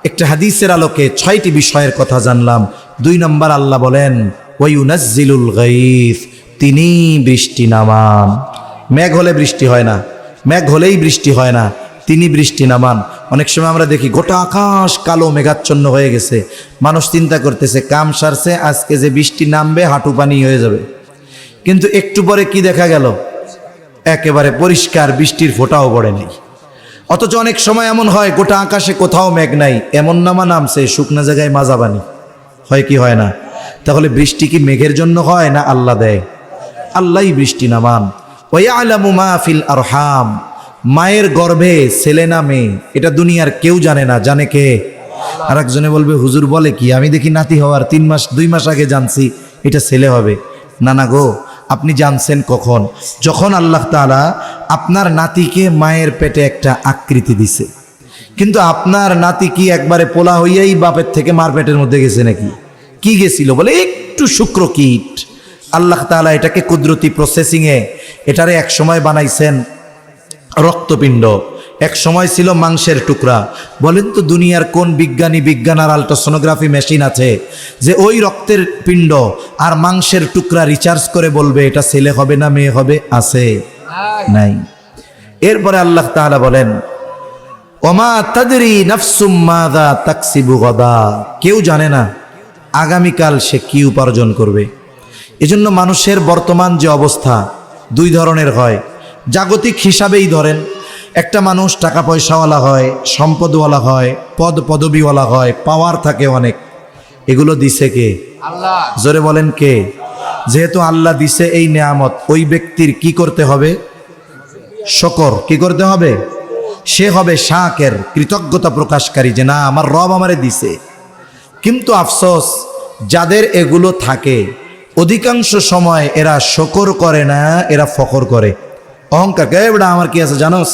একটা হাদিসের আলোকে 6টি বিষয়ের কথা জানলাম। 2 নম্বর, আল্লাহ বলেন, ওয়ায়ুনাজ্জিলুল গায়থ, তিনি বৃষ্টি নামান। মেঘ হলে বৃষ্টি হয় না, মেঘ হলেই বৃষ্টি হয় না, তিনি বৃষ্টি নামান। অনেক সময় আমরা দেখি গোটা আকাশ কালো মেঘাচ্ছন্ন হয়ে গেছে, মানুষ চিন্তা করতেছে কাম সারছে, আজকে যে বৃষ্টি নামবে হাঁটু পানি হয়ে যাবে। কিন্তু একটু পরে কি দেখা গেল? একেবারে পরিষ্কার, বৃষ্টির ফোঁটাও পড়েনি। অথচ অনেক সময় এমন হয় গোটা আকাশে কোথাও মেঘ নাই, এমন নামা নামছে শুকনা জায়গায় মাজা পানি। হয় কি হয় না? তাহলে বৃষ্টি কি মেঘের জন্য হয় না আল্লাহ দেয়? আল্লাহই বৃষ্টি নামান। ওয়ায়ালামু মা ফিল আরহাম, মায়ের গর্ভে ছেলে না মেয়ে এটা দুনিয়ার কেউ জানে না, জানে কে? আর একজনে বলবে, হুজুর বলে কি, আমি দেখি নাতি হওয়ার 2 মাস আগে জানছি এটা ছেলে হবে। না না গো, আপনি জানছেন কখন? যখন আল্লাহ তাআলা আপনার নাতিকে মায়ের পেটে একটা আকৃতি দিছে। কিন্তু আপনার নাতি কি একবারে পোলা হইয়াই বাপের থেকে মার পেটের মধ্যে গেছে নাকি? কি গেছিল? বলে একটু শুক্রকীট। আল্লাহ তাআলা এটাকে কুদরতি প্রসেসিংয়ে এটারে এক সময় বানাইছেন রক্তপিণ্ড, এক সময় ছিল মাংসের টুকরা। বলেন তো দুনিয়ার কোন বিজ্ঞান আর আল্ট্রাসোনোগ্রাফি মেশিন আছে যে ওই রক্তের পিণ্ড আর মাংসের টুকরা রিচার্জ করে বলবে এটা ছেলে হবে না মেয়ে হবে? আছে? নাই। এরপরে আল্লাহ তাআলা বলেন, ওমা তাদরি নাফসুম মাযা তাকসিবু গাদা, কেউ জানে না আগামীকাল সে কি উপার্জন করবে। এজন্য মানুষের বর্তমান যে অবস্থা 2 ধরনের হয়। জাগতিক হিসাবেই ধরেন, একটা মানুষ টাকা পয়সাওয়ালা হয়, সম্পদওয়ালা হয়, পদবিওয়ালা হয়, পাওয়ার থাকে অনেক। এগুলো দিছে কে? আল্লাহ। জোরে বলেন কে? যেহেতু আল্লাহ দিছে এই নেয়ামত, ওই ব্যক্তির কি করতে হবে? শুকর। কি করতে হবে? সে হবে শাকের, কৃতজ্ঞতা প্রকাশকারী, যে না আমার রব আমারে দিছে। কিন্তু আফসোস, যাদের এগুলো থাকে অধিকাংশ সময় এরা শুকর করে না, এরা ফখর করে। অহংকার, কে বেটা আমার কি আছে জানোস,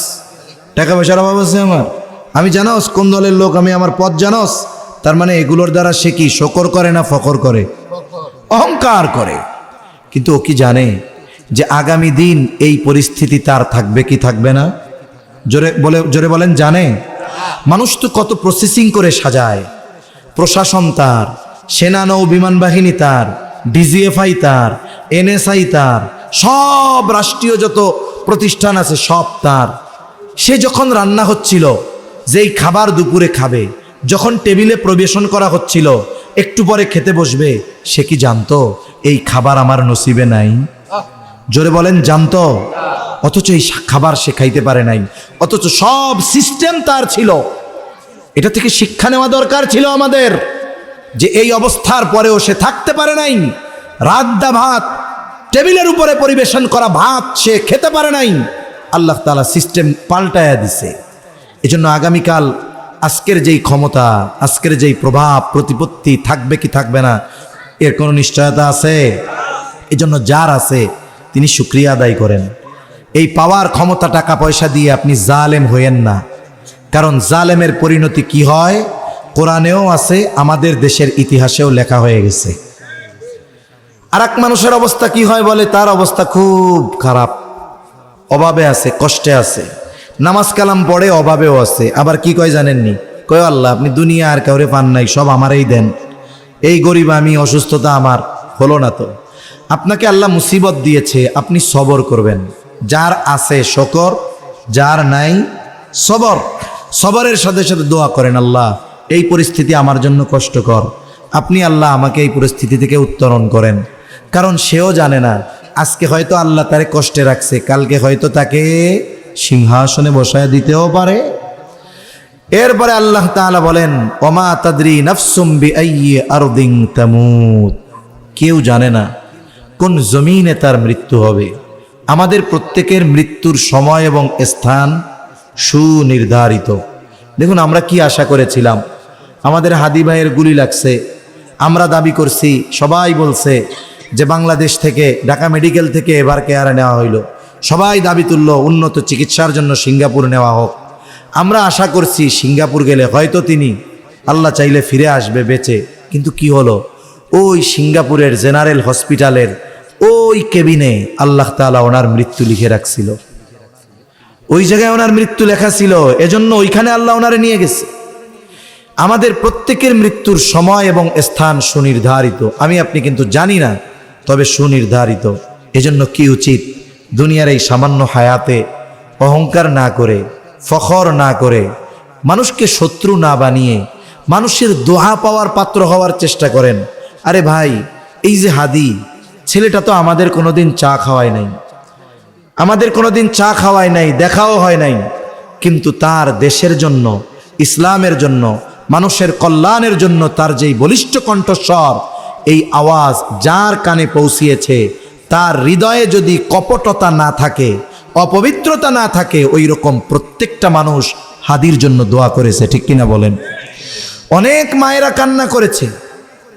টাকা পয়সার অভাব আছে আমার, আমি জানোস কোন দলের লোক, আমি আমার পদ জানোস। তার মানে এগুলোর দ্বারা সে কি শুকর করে না ফখর করে? অহংকার করে। কিন্তু ও কি জানে যে আগামী দিন এই পরিস্থিতি তার থাকবে কি থাকবে না? জোরে বলেন জানে? মানুষ তো কত প্রসেসিং করে সাজায়, প্রশাসন তার, সেনা নৌ বিমান বাহিনী তার, ডিজিএফআই তার, এনএসআই তার, সব রাষ্ট্রীয় যত প্রতিষ্ঠান আছে সব তার। সে যখন রান্না হচ্ছিল, যেই খাবার দুপুরে খাবে, যখন টেবিলে পরিবেশন করা হচ্ছিল, একটু পরে খেতে বসবে, সে কি জানতো এই খাবার আমার নসিবে নাই? জোরে বলেন জানতো? অথচ এই খাবার সে খাইতে পারে নাই, অথচ সব সিস্টেম তার ছিল। এটা থেকে শিক্ষা নেওয়া দরকার ছিল আমাদের, যে এই অবস্থার পরেও সে থাকতে পারে নাই। রাদ্দা ভাত, টেবিলের উপরে পরিবেশন করা ভাত সে খেতে পারে নাই। আল্লাহ তাআলা সিস্টেম পাল্টায়া দিছে। এজন্য আগামীকাল আজকের যেই ক্ষমতা, আজকের যেই প্রভাব প্রতিপত্তি থাকবে কি থাকবে না এর কোনো নিশ্চয়তা আছে? এজন্য যার আছে তিনি শুকরিয়া আদায় করেন। এই পাওয়ার ক্ষমতা টাকা পয়সা দিয়ে আপনি জালেম হইয়েন না, কারণ জালেমের পরিণতি কি হয় কোরআনেও আছে, আমাদের দেশের ইতিহাসেও লেখা হয়ে গেছে। আর এক মানুষের অবস্থা কি হয় বলে, তার অবস্থা খুব খারাপ, অভাবে আছে, কষ্টে আছে, নামাজ কালাম পড়ে, অভাবেও আছে। আবার কি কয় জানেননি? কয় আল্লাহ আপনি দুনিয়া আর কাউরে পান নাই, সব আমারই দেন, এই গরিব আমি, অসুস্থতা আমার, হলো না তো। আপনাকে আল্লাহ মুসিবত দিয়েছে, আপনি সবর করবেন। যার আছে শুকর, যার নাই সবর। সবরের সাথে সাথে দোয়া করেন, আল্লাহ এই পরিস্থিতি আমার জন্য কষ্টকর, আপনি আল্লাহ আমাকে এই পরিস্থিতি থেকে উত্তরণ করেন। কারণ সেও জানে না, আজকে হয়তো আল্লাহ তারে কষ্টে রাখছে, কালকে হয়তো তাকে সিংহাসনে বসায় দিতেও পারে। এরপরে আল্লাহ তাআলা বলেন ওমা তাদরি নাফসুম বিআইয়ি আরদিন তামুত, কেউ জানে না কোন জমিনে তার মৃত্যু হবে। আমাদের প্রত্যেকের মৃত্যুর সময় এবং স্থান সুনির্ধারিত। দেখুন আমরা কি আশা করেছিলাম, আমাদের হাদি ভাইয়ের গুলি লাগছে, আমরা দাবি করছি, সবাই বলছে যে বাংলাদেশ থেকে ঢাকা মেডিকেল থেকে এবার কেয়ারে নেওয়া হইল, সবাই দাবি তুলল উন্নত চিকিৎসার জন্য সিঙ্গাপুর নেওয়া হোক। আমরা আশা করছি সিঙ্গাপুর গেলে হয়তো তিনি আল্লাহ চাইলে ফিরে আসবে বেঁচে, কিন্তু কি হলো, ওই সিঙ্গাপুরের জেনারেল হসপিটালের ওই কেবিনে আল্লাহ তাআলা ওনার মৃত্যু লিখে রাখছিল, ওই জায়গায় ওনার মৃত্যু লেখা ছিল, এজন্য ওইখানে আল্লাহ ওনারে নিয়ে গেছে। আমাদের প্রত্যেকের মৃত্যুর সময় এবং স্থান সুনির্ধারিত, আমি আপনি কিন্তু জানি না, তবে সুনির্ধারিত। এজন্য কি উচিত, দুনিয়ার এই সামান্য হায়াতে অহংকার না করে, ফখর না করে, মানুষকে শত্রু না বানিয়ে মানুষের দোয়া পাওয়ার পাত্র হওয়ার চেষ্টা করেন। আরে ভাই, এই যে হাদি ছেলেটা তো আমাদের কোনোদিন চা খাওয়ায় নাই, আমাদের কোনোদিন চা খাওয়ায় নাই, দেখাও হয় নাই, কিন্তু তার দেশের জন্য, ইসলামের জন্য, মানুষের কল্যাণের জন্য তার যেই বলিষ্ঠ কণ্ঠস্বর, এই আওয়াজ যার কানে পৌঁছিয়েছে, তার হৃদয়ে যদি কপটতা না থাকে, অপবিত্রতা না থাকে, ওই রকম প্রত্যেকটা মানুষ হাদির জন্য দোয়া করেছে, ঠিক কিনা বলেন? অনেক মায়েরা কান্না করেছে,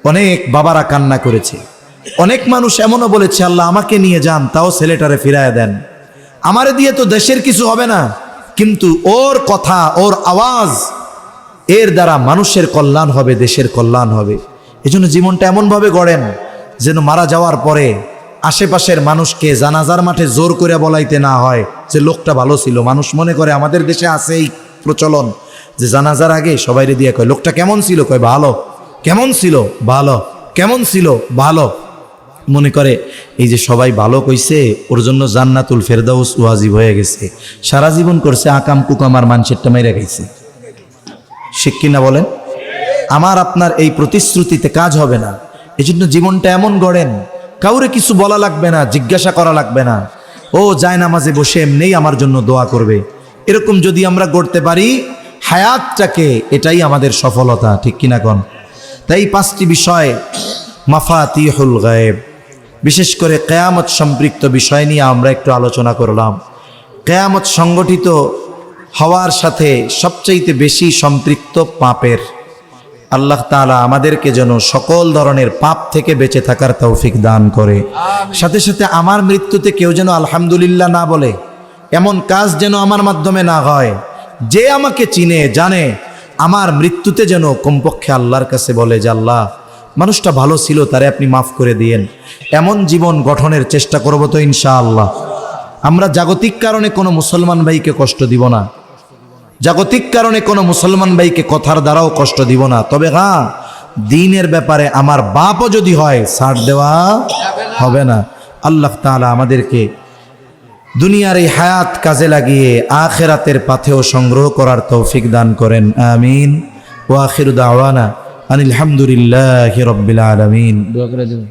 অনেক বাবারা কান্না করেছে, অনেক মানুষ এমনও বলেছে আল্লাহ আমাকে নিয়ে যান, তাও ছেলেটারে ফিরায় দেন, আমারে দিয়ে তো দেশের কিছু হবে না, কিন্তু ওর কথা, ওর আওয়াজ, এর দ্বারা মানুষের কল্যাণ হবে, দেশের কল্যাণ হবে। এজন্য জীবনটা এমনভাবে গড়েন যেন মারা যাওয়ার পরে আশেপাশের মানুষকে জানাজার মাঠে জোর করে বলাইতে না হয় যে লোকটা ভালো ছিল। মানুষ মনে করে, আমাদের দেশে আছে এই প্রচলন যে জানাজার আগে সবাইরে দিয়ে কয় লোকটা কেমন ছিল, কয় ভালো। কেমন ছিল? ভালো। কেমন ছিল? ভালো। মনে করে এই যে সবাই ভালো কইছে, ওর জন্য জান্নাতুল ফেরদাউস ওয়াজিব হয়ে গেছে। সারা জীবন করছে আকাম কুকাম আর মানুষেরটা মেরে গেছে, ঠিক কিনা বলেন? আমার আপনার এই প্রতিশ্রুতিতে কাজ হবে না। এজন্য জীবনটা এমন গড়েন, কাউরে কিছু বলা লাগবে না, জিজ্ঞাসা করা লাগবে না, ও যায় নামাজে বসে এমনিই আমার জন্য দোয়া করবে। এরকম যদি আমরা গড়তে পারি হায়াতটাকে, এটাই আমাদের সফলতা, ঠিক কিনা কোন? তাই 5টি বিষয় মাফাতিহুল গায়েব, বিশেষ করে কিয়ামত সম্পৃক্ত বিষয় নিয়ে আমরা একটু আলোচনা করলাম। কিয়ামত সংগঠিত হওয়ার সাথে সবচাইতে বেশি সম্পৃক্ত পাপের। আল্লাহ তাআলা আমাদেরকে যেন সকল ধরনের পাপ থেকে বেঁচে থাকার তৌফিক দান করে। সাথে সাথে আমার মৃত্যুতে কেউ যেন আলহামদুলিল্লাহ না বলে, এমন কাজ যেন আমার মাধ্যমে না হয়। যে আমাকে চিনে জানে, আমার মৃত্যুতে যেন কমপক্ষে আল্লাহর কাছে বলে যে আল্লাহ, মানুষটা ভালো ছিল, তারে আপনি মাফ করে দিয়েন। এমন জীবন গঠনের চেষ্টা করব তো ইনশাআল্লাহ। আমরা জাগতিক কারণে কোনো মুসলমান ভাইকে কষ্ট দিব না, জাগতিক কারণে কোনো মুসলমান ভাইকে কথার দ্বারাও কষ্ট দিব না। তবে হ্যাঁ, দ্বীনের ব্যাপারে আমার বাপও যদি হয়, ছাড় দেওয়া হবে না। আল্লাহ তাআলা আমাদেরকে দুনিয়ার এই হায়াত কাজে লাগিয়ে আখিরাতের পাথেও সংগ্রহ করার তৌফিক দান করেন, আমিন। ওয়া আখিরু দাওয়ানা আনিল হামদুলিল্লাহি রাব্বিল আলামিন। দোয়া করে দিন।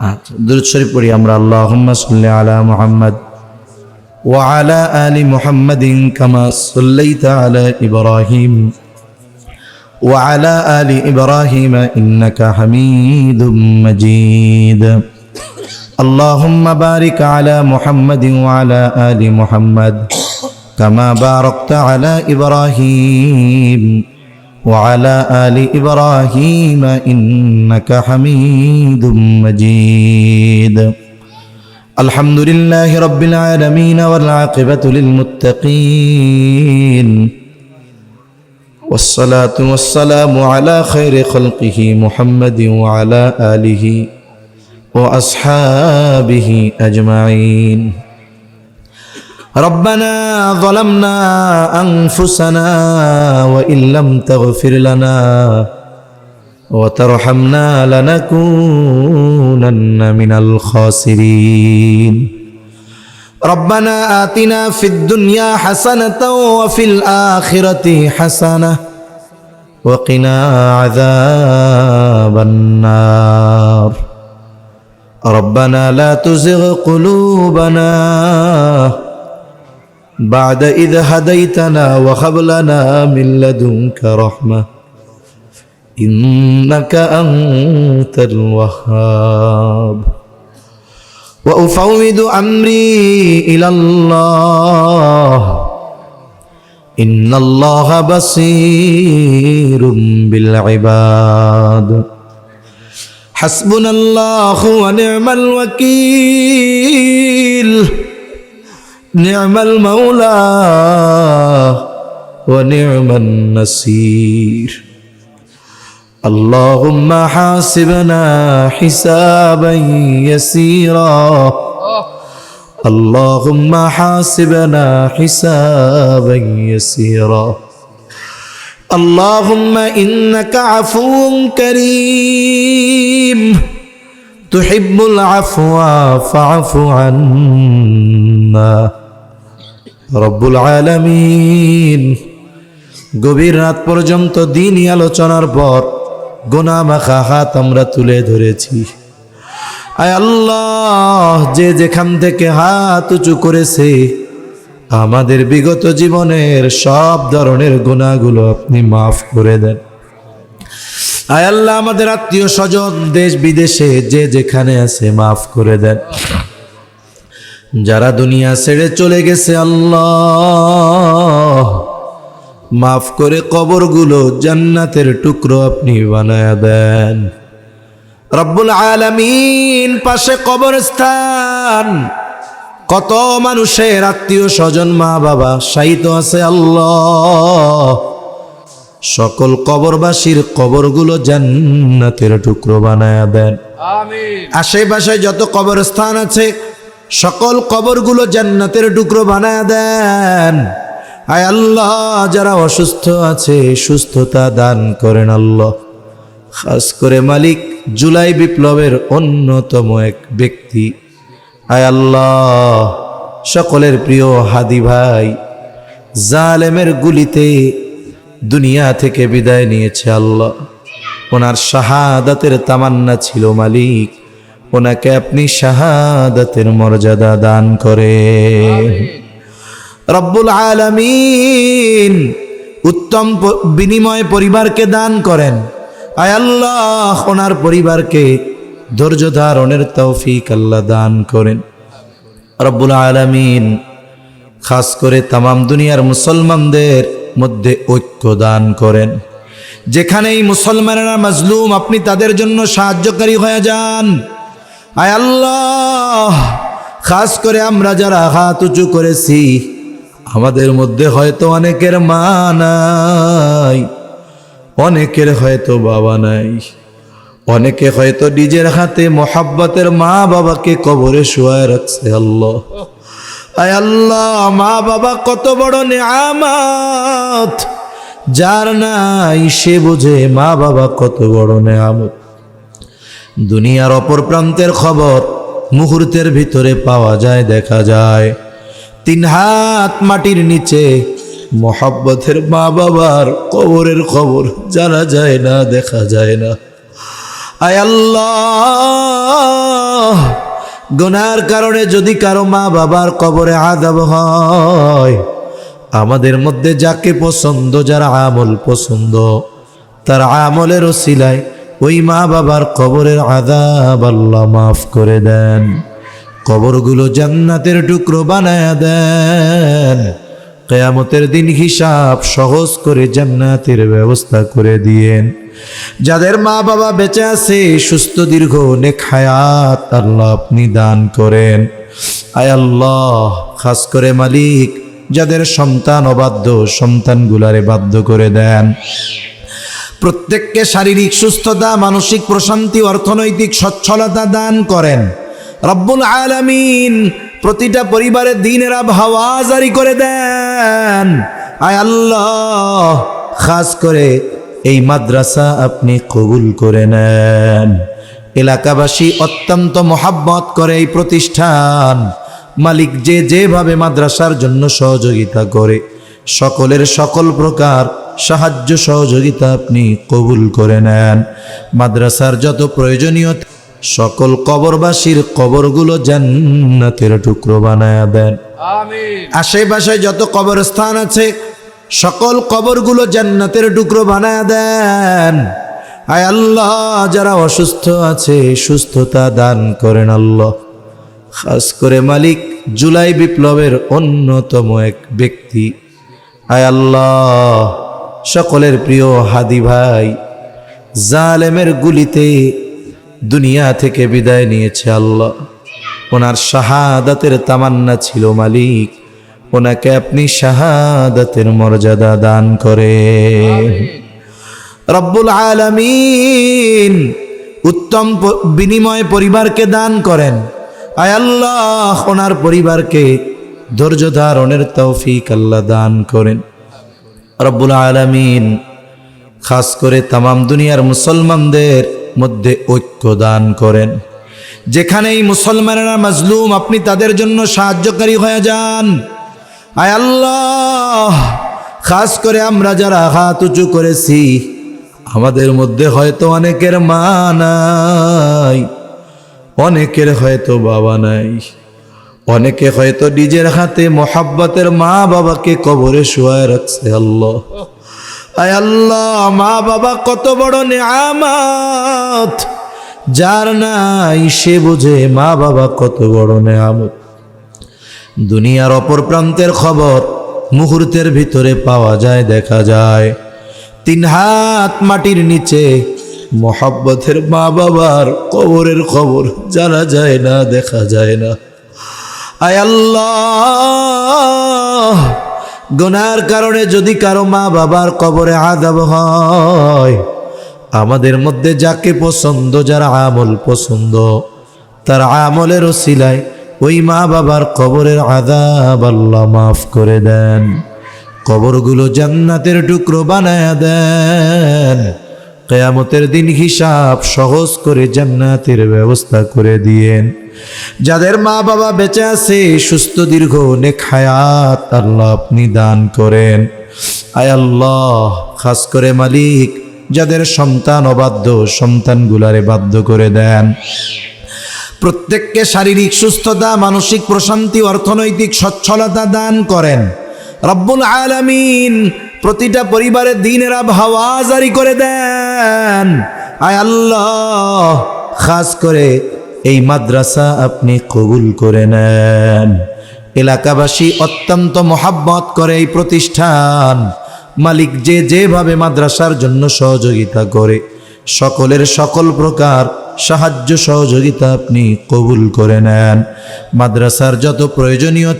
আচ্ছা, দুরূদ শরীফ পড়ি আমরা। আল্লাহুম্মা সাল্লি আলা মুহাম্মদ وعلى آل محمد كما صليت على إبراهيم وعلى آل إبراهيم إنك حميد مجيد. اللهم بارك على محمد وعلى آل محمد كما باركت على إبراهيم وعلى آل إبراهيم إنك حميد مجيد. الحمد لله رب العالمين والعاقبة للمتقين والصلاة والسلام على خير خلقه محمد وعلى آله وأصحابه أجمعين. ربنا ظلمنا أنفسنا وإن لم تغفر لنا وترحمنا لنكونن من الخاسرين. ربنا آتنا في الدنيا حسنة وفي الآخرة حسنة وقنا عذاب النار. ربنا لا تزغ قلوبنا بعد إذ هديتنا وهب لنا من لدنك رحمة إنك أنت الوهاب وأفوض أمري إلى الله إن الله بصير بالعباد حسبنا الله ونعم الوكيل نعم المولى ونعم النصير اللهم حاسبنا حسابا يسيرا اللهم حاسبنا حسابا يسيرا اللهم إنك عفو كريم تحب العفو فاعف عنا রব্বুল আলামিন গভীর রাত পর্যন্ত দিনই আলোচনার পর গুনাহ মাখা হাত আমরা তুলে ধরেছি। আয় আল্লাহ, যে যেখান থেকে হাত উঁচু করেছে আমাদের বিগত জীবনের সব ধরনের গুনাহগুলো আপনি মাফ করে দেন। আয় আল্লাহ, আমাদের আত্মীয় স্বজন দেশ বিদেশে যে যেখানে আছে মাফ করে দেন। যারা দুনিয়া ছেড়ে চলে গেছে আল্লাহ মাফ করে কবরগুলো জান্নাতের টুকরো আপনি বানায়া দেন রব্বুল আলামিন। পাশে কবরস্থান, কত মানুষের আত্মীয় স্বজন মা বাবা শায়িত আছে আল্লাহ, সকল কবরবাসীর কবরগুলো জান্নাতের টুকরো বানায়া দেন। আমিন। আশেপাশে যত কবরস্থান আছে সকল কবরগুলো জান্নাতের টুকরো বানায়া দেন। আয় আল্লাহ, যারা অসুস্থ আছে সুস্থতা দান করেন আল্লাহ। খাস করে মালিক জুলাই বিপ্লবের অন্যতম এক ব্যক্তি আয় আল্লাহ, সকলের প্রিয় হাদি ভাই জালেমের গুলিতে দুনিয়া থেকে বিদায় নিয়েছে আল্লাহ। ওনার শাহাদাতের তামান্না ছিল মালিক, ওনাকে আপনি শাহাদাতের মর্যাদা দান করেন রব্বুল আলামিন। উত্তম বিনিময় পরিবারকে দান করেন আয় আল্লাহ, ওনার পরিবারকে ধৈর্য ধারণের তৌফিক আল্লাহ দান করেন রব্বুল আলামিন। খাস করে তামাম দুনিয়ার মুসলমানদের মধ্যে ঐক্য দান করেন। যেখানেই মুসলমানেরা মাজলুম আপনি তাদের জন্য সাহায্যকারী হয়ে যান আয় আল্লাহ। খাস করে আমরা যারা হাত উঁচু করেছি আমাদের মধ্যে হয়তো অনেকের মা নাই, অনেকের হয়তো বাবা নাই, অনেকে হয়তো নিজের হাতে মোহাব্বতের মা বাবাকে কবরে শুয়ায় রাখছে আল্লাহ। আয় আল্লাহ, মা বাবা কত বড় নেয়ামত, যার নাই সে বুঝে মা বাবা কত বড় নেয়ামত। দুনিয়ার অপর প্রান্তের খবর মুহূর্তের ভিতরে পাওয়া যায়, দেখা যায়। 3 হাত মাটির নিচে মোহাব্বতের মা বাবার কবরের খবর জানা যায় না, দেখা যায় না। আয় আল্লাহ, গুনার কারণে যদি কারো মা বাবার কবরে আযাব হয়, আমাদের মধ্যে যাকে পছন্দ, যার আমল পছন্দ, তার আমলের ওসিলায় ওই মা বাবার কবরের আযাব আল্লাহ মাফ করে দেন, কবরগুলো জান্নাতের টুকরো বানায়া দেন। কিয়ামতের দিন হিসাব সহজ করে জান্নাতের ব্যবস্থা করে দিয়েন। যাদের মা বাবা বেঁচে আছে সুস্থ দীর্ঘ নেক হায়াত আল্লাহ আপনি দান করেন আয় আল্লাহ। খাস করে মালিক যাদের সন্তান অবাধ্য সন্তানগুলারে বাধ্য করে দেন। প্রত্যেককে শারীরিক সুস্থতা, মানসিক প্রশান্তি, অর্থনৈতিক সচ্ছলতা দান করেন রব্বুল আলামিন। প্রতিটা পরিবারে দ্বীনের আবহাওয়া জারি করে দেন আয় আল্লাহ। খাস করে এই মাদ্রাসা আপনি কবুল করে নেন। এলাকাবাসী অত্যন্ত মহাব্বত করে এই প্রতিষ্ঠান। মালিক যে যেভাবে মাদ্রাসার জন্য সহযোগিতা করে সকলের সকল প্রকার সাহায্য সহযোগিতা আপনি কবুল করে নেন। মাদ্রাসার যত প্রয়োজনীয় সকল কবরবাসীর কবরগুলো জান্নাতের টুকরো বানায়া দেন। আমিন। আশেপাশে যত কবরস্থান আছে সকল কবরগুলো জান্নাতের টুকরো বানায় দেন। আয় আল্লাহ, যারা অসুস্থ আছে সুস্থতা দান করেন আল্লাহ। খাস করে মালিক জুলাই বিপ্লবের অন্যতম এক ব্যক্তি আয় আল্লাহ, সকলের প্রিয় হাদি ভাই জালেমের গুলিতে দুনিয়া থেকে বিদায় নিয়েছে আল্লাহ। ওনার শাহাদাতের তামান্না ছিল মালিক, ওনাকে আপনি শাহাদাতের মর্যাদা দান করেন রব্বুল আলামিন। উত্তম বিনিময় পরিবারকে দান করেন আয় আল্লাহ, ওনার পরিবারকে ধৈর্য ধারণের তৌফিক আল্লাহ দান করেন রব্বুল আলামিন। খাস করে তামাম দুনিয়ার মুসলমানদের মধ্যে ঐক্য দান করেন। যেখানেই মুসলমানেরা মাজলুম আপনি তাদের জন্য সাহায্যকারী হয়ে যান আয় আল্লাহ। খাস করে আমরা যারা হাত উঁচু করেছি, আমাদের মধ্যে হয়তো অনেকের মা নাই, অনেকের হয়তো বাবা নাই, অনেকে হয়তো নিজের হাতে মোহাব্বতের মা বাবাকে কবরে শুয়ায় রাখছে আল্লাহ। আয় আল্লাহ, মা বাবা কত বড় নেয়ামত, যার নাই সে বুঝে মা বাবা কত বড় নেয়ামত। দুনিয়ার অপর প্রান্তের খবর মুহূর্তের ভিতরে পাওয়া যায়, দেখা যায়। 3 হাত মাটির নিচে মোহাব্বতের মা বাবার কবরের খবর জানা যায় না, দেখা যায় না। আয় আল্লাহ, গুনার কারণে যদি কারো মা বাবার কবরে আযাব হয়, আমাদের মধ্যে যাকে পছন্দ, যার আমল পছন্দ, তার আমলের ওসিলায় ওই মা বাবার কবরের আযাব আল্লাহ মাফ করে দেন, কবরগুলো জান্নাতের টুকরো বানায়া দেন। কিয়ামতের দিন হিসাব সহজ করে জান্নাতের ব্যবস্থা করে দিয়েন। যাদের মা বাবা বেঁচে আছে সুস্থ দীর্ঘ নেক হায়াত আল্লাহ আপনি দান করেন আয় আল্লাহ। খাস করে মালিক যাদের সন্তান অবাধ্য, সন্তানগুলারে বাধ্য করে দেন। প্রত্যেককে শারীরিক সুস্থতা, মানসিক প্রশান্তি, অর্থনৈতিক সচ্ছলতা দান করেন রব্বুল আলামিন। প্রতিটা পরিবারে দ্বীনের আবহাওয়া জারি করে দেন আয় আল্লাহ। খাস করে এই মাদ্রাসা আপনি কবুল করে নেন। এলাকাবাসী অত্যন্ত মহাব্বত করে এই প্রতিষ্ঠান। মালিক যে যেভাবে মাদ্রাসার জন্য সহযোগিতা করে, সকলের সকল প্রকার সাহায্য সহযোগিতা আপনি কবুল করে নেন। মাদ্রাসার যত প্রয়োজনীয়